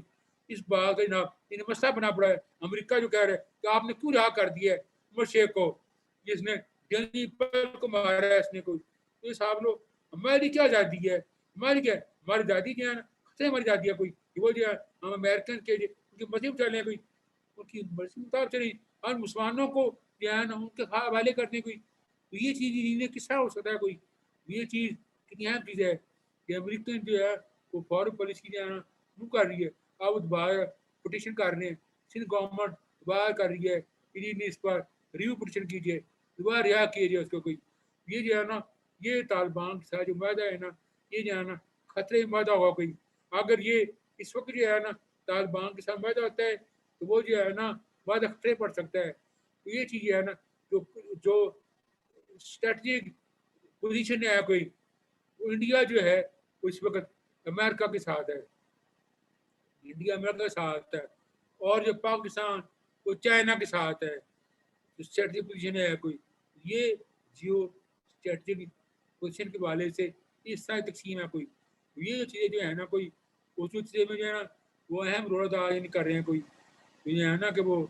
اس بات کا جناب انہیں مسئلہ بنا پڑا ہے. امریکہ جو کہہ رہا ہے کہ آپ نے کیوں رہا کر دیا ہے عمر شیخ کو، جس نے ڈینیل پرل کو مارا ہے. اس نے کوئی تو یہ صاحب لوگ ہماری کیا آزادی ہے؟ ہماری کیا ہماری آزادی جو ہے نا خطرے ہماری آزادی ہے کوئی. وہ جو ہے ہم امریکن کے ان کی مذہب چلے کوئی، ان کی مرضی مطابق چلی. اور مسلمانوں کو جو ہے نا ان کے حوالے کرنے کوئی. تو یہ چیز کس طرح ہو سکتا ہے کوئی؟ یہ چیز کتنی اہم چیز ہے کہ امریکن جو ہے وہ فارن پالیسی جو ہے نا وہ کر رہی ہے. آپ دوبارہ پٹیشن کر رہے ہیں، سندھ گورنمنٹ دوبارہ کر رہی ہے کہ اس پر ریویو پٹیشن کیجیے، دوبارہ رہا کیجیے اس کو کوئی. یہ جو ہے نا یہ طالبان کے ساتھ جو معاہدہ ہے نا یہ جو ہے نا خطرے معاہدہ ہوگا کوئی. اگر یہ اس وقت جو ہے نا طالبان کے ساتھ معاہدہ ہوتا ہے تو وہ جو ہے نا معاہدہ خطرے پڑ سکتا ہے. تو یہ چیز جو ہے نا جو اسٹریٹجک پوزیشن ہے کوئی، انڈیا جو ہے وہ اس وقت امریکہ کے ساتھ ہے. انڈیا امریکہ کے ساتھ ہے. اور جو پاکستان وہ چائنا کے ساتھ ہے. اسٹریٹجک پوزیشن ہے کوئی. یہ جیو اسٹریٹجک پوزیشن کے حوالے سے اس طرح تقسیم ہے کوئی. یہ جو چیزیں جو ہے نا کوئی اس چیزیں میں جو ہے نا وہ اہم رول ادا نہیں کر رہے ہیں کوئی. یہ ہے نا کہ وہ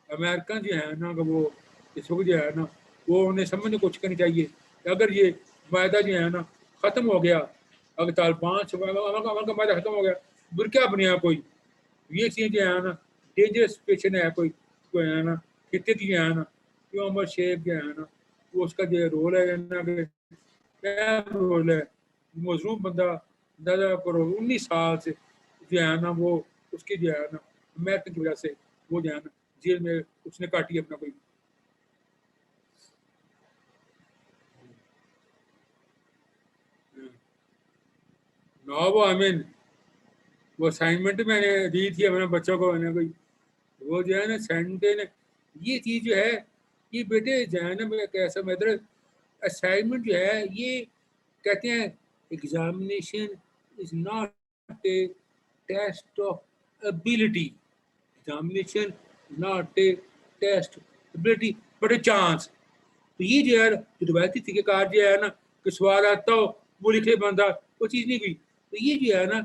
امریکن جو ہے نا کہ وہ اس وقت جو ہے نا وہ انہیں سمجھنے کو کوشش کرنی چاہیے کہ اگر یہ معاہدہ جو ہے نا ختم ہو گیا، اگر طالبان سے کا معاہدہ ختم ہو گیا پھر کیا بنیا کوئی. یہ چیز جو ہے نا ڈینجرس سچویشن ہے کوئی. جو ہے نا خطے کی جو ہے نا جو عمر شیخ جو ہے نا وہ اس کا جو رول ہے نا کیا رول ہے. مظلوم بندہ دادا کرو 19 سال سے جو ہے نا وہ اس کی جو ہے نا امریکہ کی وجہ سے وہ جو ہے نا جیل میں اس نے کاٹی اپنا کوئی. نواب امین وہ اسائنمنٹ میں نے دی تھی اپنے بچوں کو. میں نے کوئی وہ جو ہے نا سینٹے نے یہ چیز جو ہے یہ بیٹے جو ہے نا ایسا مدر اسائنمنٹ جو ہے یہ کہتے ہیں examination is not a test of ability. Examination not a test ability but a chance. تو یہ جو ہے جو روایتی طریقہ کار جو ہے نا کہ سوال آتا ہو وہ لکھے بندہ وہ چیز نہیں ہوئی. تو یہ جو ہے نا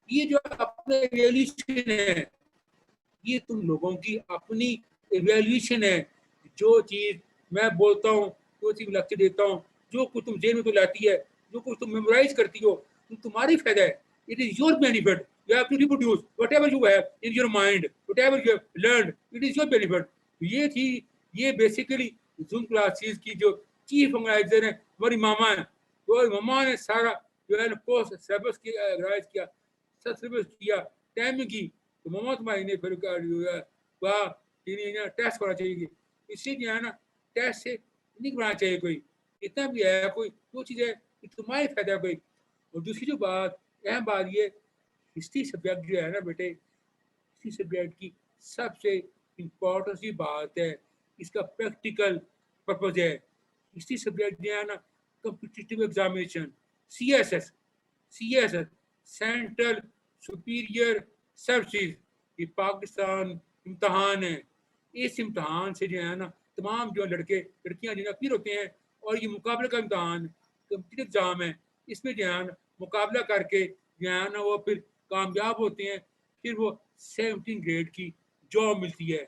یہ جو اپنا ایویلیوشن ہے یہ تم لوگوں کی اپنی ایویلیوشن ہے. جو چیز میں بولتا ہوں جو چیز لکھ دیتا ہوں جو کچھ تم ذہن میں تو لاتی ہے جو کچھ تم میمورائز کرتی ہو تمہاری فائدہ ہے. It is your benefit. You have to reproduce whatever you have in your mind, whatever you have learned. It is your benefit. یہ تھی یہ بیسیکلی زوم کلاسز کی جو چیف آرگنائزر ہیں ہماری ماما ہیں. تو ماما نے سارا جو ہے نا کوسٹ سلیبس کی آرگنائز کیا، سلیبس کیا ٹائمنگ کی. تو ماما تمہاری نے پھر واہ ٹیسٹ کرنا چاہیے. اس سے جو ہے نا ٹیسٹ سے نہیں کرنا چاہیے کوئی. اتنا بھی ہے کوئی وہ چیز ہے تمہاری فائدہ ہے کوئی. اور دوسری جو بات اہم بات یہ ہسٹری سبجیکٹ جو ہے نا بیٹے ہسٹری سبجیکٹ کی سب سے امپورٹنٹ سی بات ہے اس کا پریکٹیکل پرپز ہے. ہسٹری سبجیکٹ جو ہے نا competitive examination, CSS, CSS, Central Superior Services, یہ پاکستان امتحان ہے. اس امتحان سے جو ہے نا تمام جو لڑکے لڑکیاں جو اپیئر ہوتے ہیں, اور یہ مقابلہ کا امتحان کمپٹیٹو ایگزام ہے, اس میں جو ہے نا مقابلہ کر کے جو ہے نا وہ پھر کامیاب ہوتے ہیں, پھر وہ 17 گریڈ کی جاب ملتی ہے.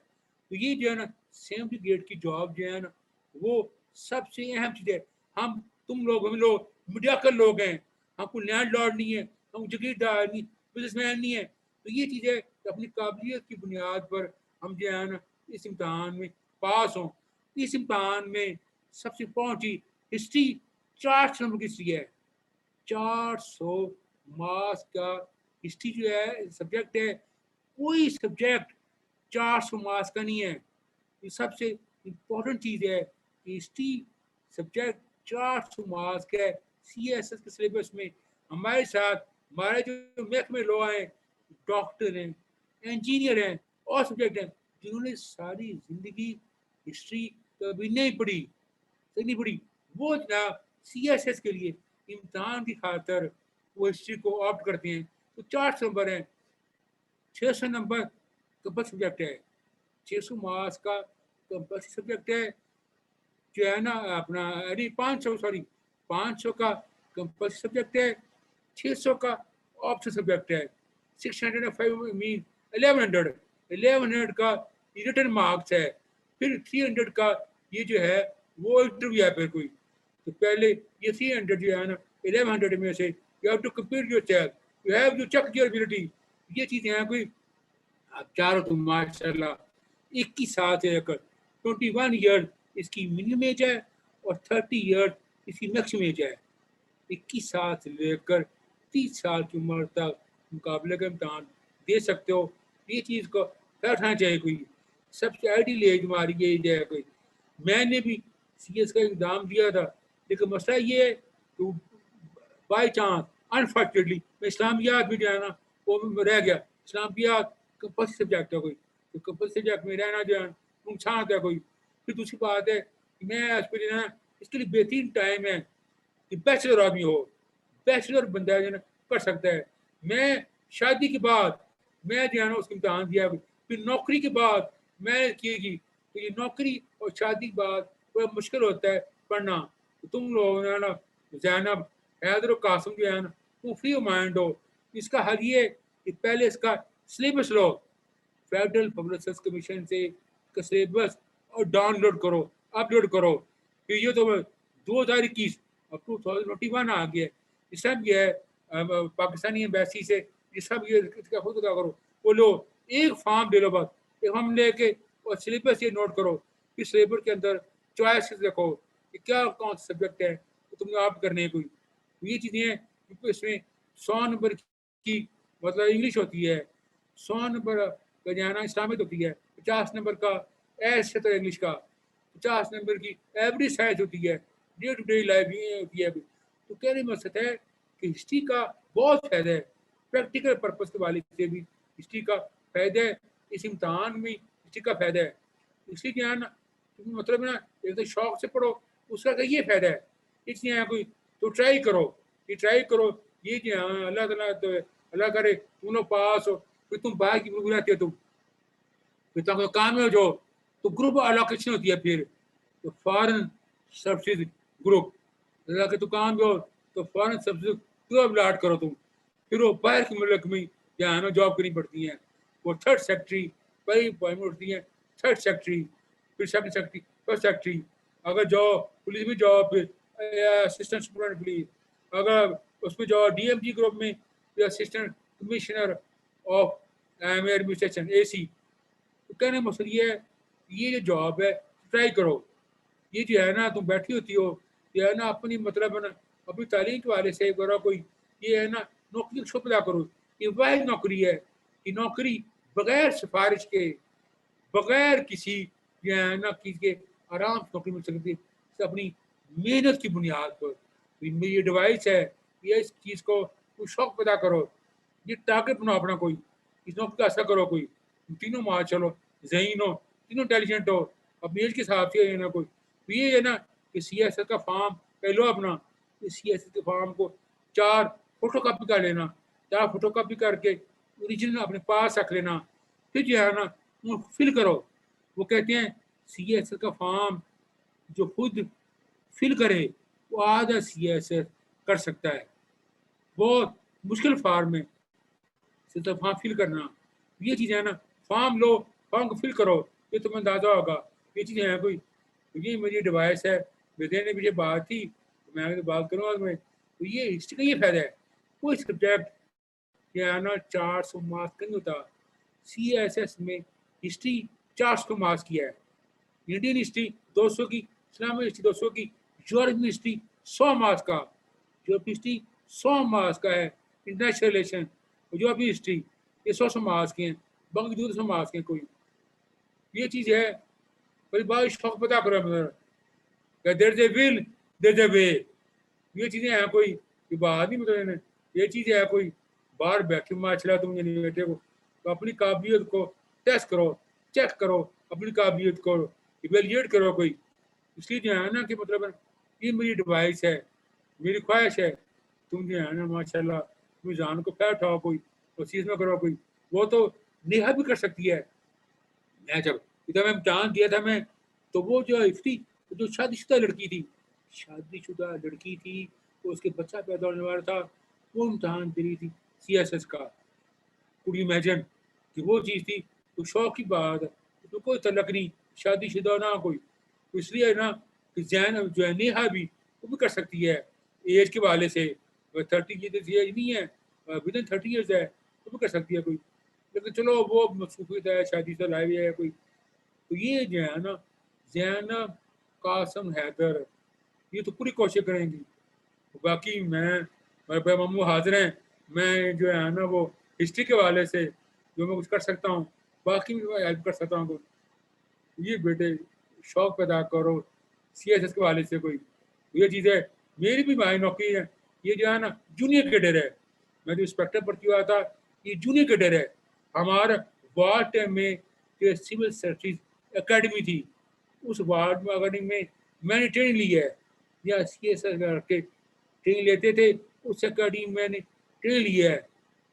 تو یہ جو ہے نا 70 گریڈ کی جاب جو ہے نا وہ سب سے اہم چیز ہے. تم لوگ ہم لوگ میڈیاکل لوگ ہیں, ہم کو لینڈ لارڈ نہیں ہے, ہم جگیردار نہیں, بزنس مین نہیں ہے. تو یہ چیز ہے کہ اپنی قابلیت کی بنیاد پر ہم جو ہے نا اس امتحان میں پاس ہوں. اس امتحان میں سب سے پہنچی ہسٹری 400 نمبر کی ہسٹری ہے. 400 مارکس کا ہسٹری جو ہے سبجیکٹ ہے. کوئی سبجیکٹ 400 مارکس کا نہیں ہے. یہ سب سے امپورٹنٹ چیز ہے کہ ہسٹری سبجیکٹ 400 مارکس کا ہے. سی ایس ایس کے سلیبس میں ہمارے ساتھ ہمارے جو محکمے لوگ ہیں, ڈاکٹر ہیں, انجینئر ہیں, اور سبجیکٹ ہیں, جنہوں نے ساری زندگی ہسٹری کبھی نہیں پڑھی, وہ جناب سی ایس ایس کے لیے امتحان کی خاطر وہ ہسٹری کو آپٹ کرتے ہیں. تو 400 نمبر ہیں. 600 نمبر کمپلسری سبجیکٹ ہے. 600 مارکس کا کمپلسری سبجیکٹ ہے جو ہے نا اپنا 500 کا کمپلسری سبجیکٹ ہے. 600 کا آپشنل سبجیکٹ ہے. 605 مین 1100 کا ریٹن مارکس ہے. پھر 300 کا یہ جو ہے وہ انٹرویو ہے. پھر کوئی تو پہلے یہ 300 جو ہے نا 1100 میں سے you have to compare yourself, you have to check your ability. یہ چیزیں ہیں کوئی چاروں تو ماشاء اللہ 21 سال سے لے کر 21 ایئر اس کی منیمم ایج ہے, اور 30 ایئر اس کی میکسیمم ایج ہے. 21 سال سے لے کر 30 سال کی عمر تک مقابلے کا امتحان دے سکتے ہو. یہ چیز کو بیٹھنا چاہیے. کوئی سب سے آئیڈیل ایج ہماری ایج ہے. کوئی میں نے بھی سی ایس کا ایگزام دیا تھا, لیکن مسئلہ یہ ہے کہ بائی چانس انفارچونیٹلی میں اسلامیات بھی جو ہے نا وہ رہ گیا. اسلامیات کمپلسری سبجیکٹ ہے کوئی, تو کمپلسری سبجیکٹ میں رہنا جو ہے نقصان ہے کوئی. پھر دوسری بات ہے کہ میں اس کے لیے بہترین ٹائم ہے کہ بیچلر آدمی ہو. بیچلر بندہ جو ہے نا کر سکتا ہے. میں شادی کے بعد میں جو ہے نا اس کو امتحان دیا. پھر نوکری کے بعد میں کیے گی, تو یہ نوکری اور شادی کے بعد بڑا مشکل ہوتا ہے پڑھنا. تم لوگ جو ہے نا زینب حیدر و قاسم جو ہے نا تم فری مائنڈ ہو. اس کا حل یہ کہ پہلے اس کا سلیبس لو, فیڈرل پبلک سروس کمیشن سے کا سلیبس اور ڈاؤن لوڈ کرو, اپلوڈ کرو. پھر یہ تو 2021 اب 2021 آ گیا. یہ سب یہ ہے پاکستانی ایمبیسی سے یہ سب یہ خود کیا کرو, وہ لو ایک فارم دے لو, بس ایک ہم لے کے اور سلیبس یہ نوٹ کرو. پھر سلیبس کے اندر چوائسز رکھو کہ کیا کون سا سبجیکٹ ہے تو تم نے آپ کرنے ہیں. کوئی یہ چیزیں ہیں اس میں 100 نمبر کی مطلب انگلش ہوتی ہے, 100 نمبر کا جانا اسلامک ہوتی ہے, 50 نمبر کا ایس ہے تو انگلش کا, 50 نمبر کی ایوریج سائنس ہوتی ہے, ڈے ٹو ڈے لائف ہوتی ہے. تو کہنے مقصد ہے کہ ہسٹری کا بہت فائدہ ہے. پریکٹیکل پرپز کے والے سے بھی ہسٹری کا فائدہ ہے. اس امتحان میں ہسٹری کا فائدہ ہے. اس لیے کیا ہے نا مطلب نا ایک تو شوق سے پڑھو, اس کا یہ فائدہ ہے. اس لیے کوئی تو ٹرائی کرو, یہ ٹرائی کرو. یہ جو اللہ تعالیٰ تو اللہ کرے تم لوگ پاس ہو, پھر تم باہر کی گروپ رہتے ہو, پھر تم کام میں ہو جو تو گروپ الوکیشن ہوتی ہے. پھر تو فارن سبسڈ گروپ اللہ کے تو کام بھی ہو تو فارن سبسڈ تو اپلاٹ کرو تم. پھر وہ باہر کے ملک میں جہاں نا جاب کرنی پڑتی ہیں. وہ تھرڈ سیکٹری بڑی اپوائنٹمنٹ ہوتی ہیں, تھرڈ سیکٹری, پھر سیکنڈ سیکٹری, فرسٹ سیکٹری. اگر جاب پولیس میں جاب, پھر اسسٹنٹ سپرنٹینڈنٹ پولیس, اگر اس میں جو ڈی ایم جی گروپ میں assistant commissioner of administration AC. تو کہنے مقصد یہ ہے یہ جو جاب ہے ٹرائی کرو. یہ جو ہے نا تم بیٹھی ہوتی ہو یہ ہے نا اپنی مطلب ہے نا اپنی تعلیم کے والے سے کرو. کوئی یہ ہے نا نوکری چھپ پیدا کرو. یہ واحد نوکری ہے کہ نوکری بغیر سفارش کے بغیر کسی جو ہے نا چیز کے آرام سے نوکری مل سکتی ہے اپنی محنت کی بنیاد پر. میری یہ ڈیوائس ہے, یہ اس چیز کو کوئی شوق پیدا کرو, یہ ٹارگیٹ بناؤ اپنا. کوئی اس نوکری کا ایسا کرو, کوئی تینوں ماں چلو ذہین ہو, تینوں انٹیلیجنٹ ہو, اپنی ایج کے حساب سے ہے نا. کوئی یہ ہے نا کہ سی ایس کا فارم پہ لو اپنا, سیاست کے فارم کو 4 فوٹو کاپی کر لینا، 4 فوٹو کاپی کر کے اوریجنل اپنے پاس رکھ لینا، پھر جو ہے نا وہ فل کرو. وہ کہتے ہیں سیاست کا فارم جو خود فل کرے وہ آدھا سیاست کر سکتا ہے. بہت مشکل فارم ہے فارم فل کرنا. یہ چیزیں ہیں نا، فارم لو، فارم کو فل کرو، یہ تمہیں اندازہ ہوگا. یہ چیزیں ہیں کوئی. یہ میری ڈیوائس ہے، میرے نے مجھے بات تھی، میں بات کروں گا. تو یہ ہسٹری کا یہ فائدہ ہے. کوئی سبجیکٹ یہ ہے نا 400 مارکس کا نہیں ہوتا. سی ایس ایس میں ہسٹری 400 مارکس کی ہے، انڈین ہسٹری 200 کی، اسلامی ہسٹری 200 کی، یورپین ہسٹری 100 مارکس کا. یورپین ہسٹری 100 مارکس کا ہے. انٹرنیشنل ریلیشن یورپین ہسٹری یہ 100 مارکس کے ہیں، باقی 200 مارکس کے ہیں. کوئی یہ چیز ہے. بھائی بات شوق پتا کرو کہ دیر از اے ول دیر از اے وے. یہ چیزیں ہیں کوئی، یہ بات نہیں مطلب یہ چیزیں ہے کوئی. باہر بیٹھے ماشاء اللہ تم بیٹھے کو تو اپنی قابلیت کو ٹیسٹ کرو، چیک کرو، اپنی قابلیت کو ایویلیٹ کرو. کوئی اس لیے جو ہے نا کہ مطلب یہ میری ڈیوائس ہے، میری خواہش ہے تم جو ہے نا ماشاء اللہ تم جان کو پھیل اٹھاؤ کوئی اس چیز میں کرو. کوئی وہ تو نیہا بھی کر سکتی ہے. میں جب ادھر میں جان دیا تھا میں تو وہ جو افتی جو شادی شدہ لڑکی تھی، شادی شدہ لڑکی تھی، اس کے بچہ پیدا ہونے والا تھا، وہ امتحان دے رہی تھی سی ایس ایس کا. کوئی امیجن کہ وہ چیز تھی. تو شوق کی بات ہے، اس میں کوئی تعلق نہیں، شادی شدہ نہ کوئی. اس لیے نا کہ زین جو ہے نیہا بھی وہ بھی کر سکتی ہے ایج کے حوالے سے. 30 ایج نہیں ہے، ود ان 30 ایئرز ہے، وہ بھی کر سکتی ہے کوئی. لیکن چلو وہ مصروفیت ہے، شادی سے لائے ہوئے ہے کوئی. تو یہ جو ہے نا زینب قاسم حیدر یہ تو پوری کوشش کریں گی. باقی میں ماموں حاضر ہیں، میں جو ہے نا وہ ہسٹری کے حوالے سے جو میں کچھ کر سکتا ہوں باقی بھی ہیلپ کر سکتا ہوں. یہ بیٹے شوق پیدا کرو سی ایس ایس کے حوالے سے. کوئی یہ چیز ہے. میری بھی بھائی نوکری ہے، یہ جو ہے نا جونیئر کیڈر ہے. میں جو انسپیکٹر بھرتی ہوا تھا یہ جونیئر کیڈر ہے. ہمارا وارڈ ٹائم میں جو سول سروسز اکیڈمی تھی، اس وارڈ میں اکیڈمی میں نے ٹریننگ لی ہے. یا سی ایس ایس کے ٹریننگ لیتے تھے، اس اکیڈمی میں نے ٹریننگ لی ہے.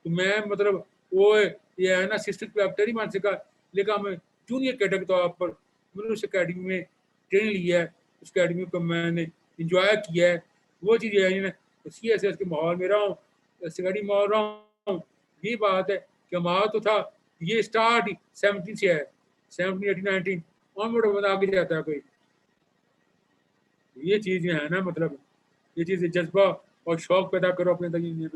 تو میں مطلب وہ یہ ہے نا اسسٹنٹ کلکٹر ہی مان سکا، لیکن میں جونیئر کیڈر کے طور پر میں نے اس اکیڈمی میں ٹریننگ لی ہے. اس اکیڈمی کو میں نے انجوائے کیا ہے. وہ چیز ہے سی ایس ایس کے ماحول میں رہا ہوں، اکیڈمی ماحول رہا ہوں. یہ بات ہے کہ ہمارا تو تھا یہ اسٹارٹ 17 سے ہے، 17 18 19 اور موٹا بتا آگے جاتا ہے. کوئی یہ چیزیں ہیں نا مطلب یہ چیزیں جذبہ اور شوق پیدا کرو اپنے تعلیم.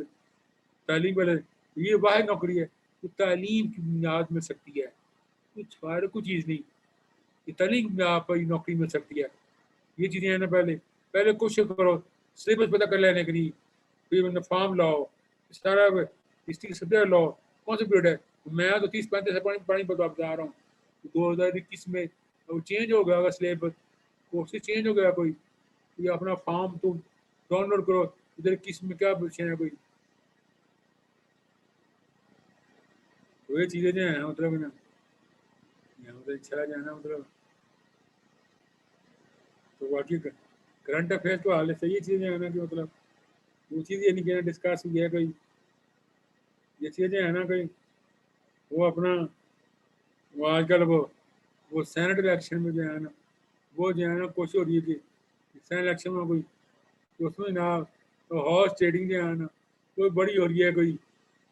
تعلیم والے یہ واحد نوکری ہے جو تعلیم کی بنیاد مل سکتی ہے. کچھ فائدہ کوئی چیز نہیں، یہ تعلیم کی بنیاد پر نوکری مل سکتی ہے. یہ چیزیں ہیں نا پہلے کوشش کرو سلیبس پتہ کر لینے کے لیے، پھر فارم لاؤ، سارا ہسٹری سبجیکٹ لاؤ. کون سا پیریڈ ہے؟ میں تو 30 35 سے پڑھنے پر بتا رہا ہوں. 2021 میں چینج ہو گیا سلیبس، کورسز چینج ہو گیا. کوئی یہ اپنا فارم تم ڈاؤن لوڈ کرو ادھر کس میں کیا پوزیشن ہے. کوئی تو یہ چیزیں جو ہیں مطلب نا چلا جانا مطلب تو باقی کرنٹ افیئر تو حال ہے صحیح چیزیں ہیں نا کہ مطلب وہ چیز یہ نہیں کہنا ڈسکس ہوئی ہے. کوئی یہ چیزیں ہیں نا کوئی وہ اپنا وہ آج کل وہ سینٹ الیکشن میں جو ہے نا وہ جو ہے نا کوشش ہو رہی ہے کہ سینٹ الیکشن میں کوئی اس میں نا ہارس ٹریڈنگ جو ہے نا وہ بڑی ہو رہی ہے. کوئی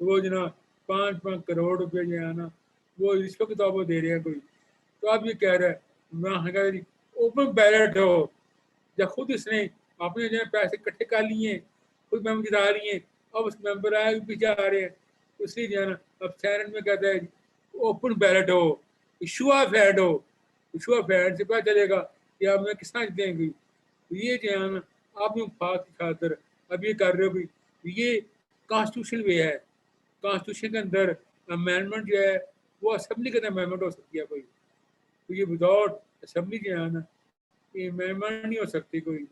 وہ جو نا 5 کروڑ روپے جو ہے نا وہ رشوت کے طور پر دے رہے ہیں. کوئی تو آپ یہ کہہ رہے ہیں اوپن بیلٹ ہو یا خود اس نے اپنے جو ہے پیسے اکٹھے کر لیے، خود ممبر جتا رہی ہیں، اب اس ممبر آئے پیچھے آ رہے ہیں. اس لیے جو ہے نا اب سینٹ میں کہتا ہے open ballot who, issue of hand who. Issue of hand سے پتہ چلے گا کہ آپ میں کس طرح دیں گی. یہ جو ہے نا آپ مفاد کی خاطر اب یہ کر رہے ہو. یہ کانسٹیٹیوشن وے ہے. کانسٹیٹیوشن کے اندر امینڈمنٹ جو ہے وہ اسمبلی کے اندر امینڈمنٹ ہو سکتی ہے. کوئی تو یہ وداؤٹ اسمبلی جو ہے نا یہ امینڈمنٹ نہیں ہو سکتی. کوئی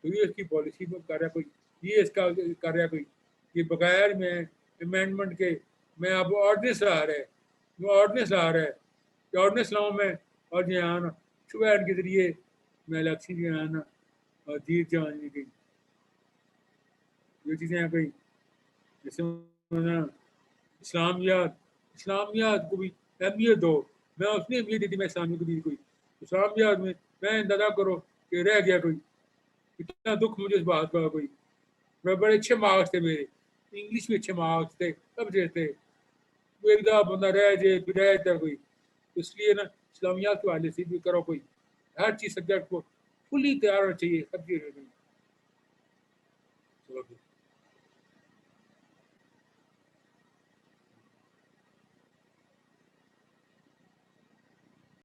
تو یہ اس کی پالیسی میں کر رہا ہے. کوئی یہ اس کا کر رہا ہے. کوئی یہ بغیر میں امینڈمنٹ کے میں اب آرڈیننس لا رہا ہے، وہ آرڈیننس لا رہا ہے. آرڈیننس لاؤں میں اور جو ہے نا شبہ کے ذریعے میں الیکشن جو ہے نا جیت جانے کی. یہ چیزیں ہیں کوئی جیسے اسلامیات کو بھی اہمیت دو. میں اس نے اہمیت دی تھی میں اسلامیہ کو دی کوئی اسلامیات میں اندازہ کرو کہ رہ گیا کوئی اتنا دکھ مجھے اس بات کا کوئی. بڑے اچھے مارکس تھے میرے انگلش میں اچھے مارکس تھے سب تھے ایک دفعہ بندہ رہ جائے کوئی. اس لیے نا اسلامیات کے حوالے سے بھی کرو کوئی ہر چیز سبجیکٹ کو فلی تیار ہونا چاہیے سب چیز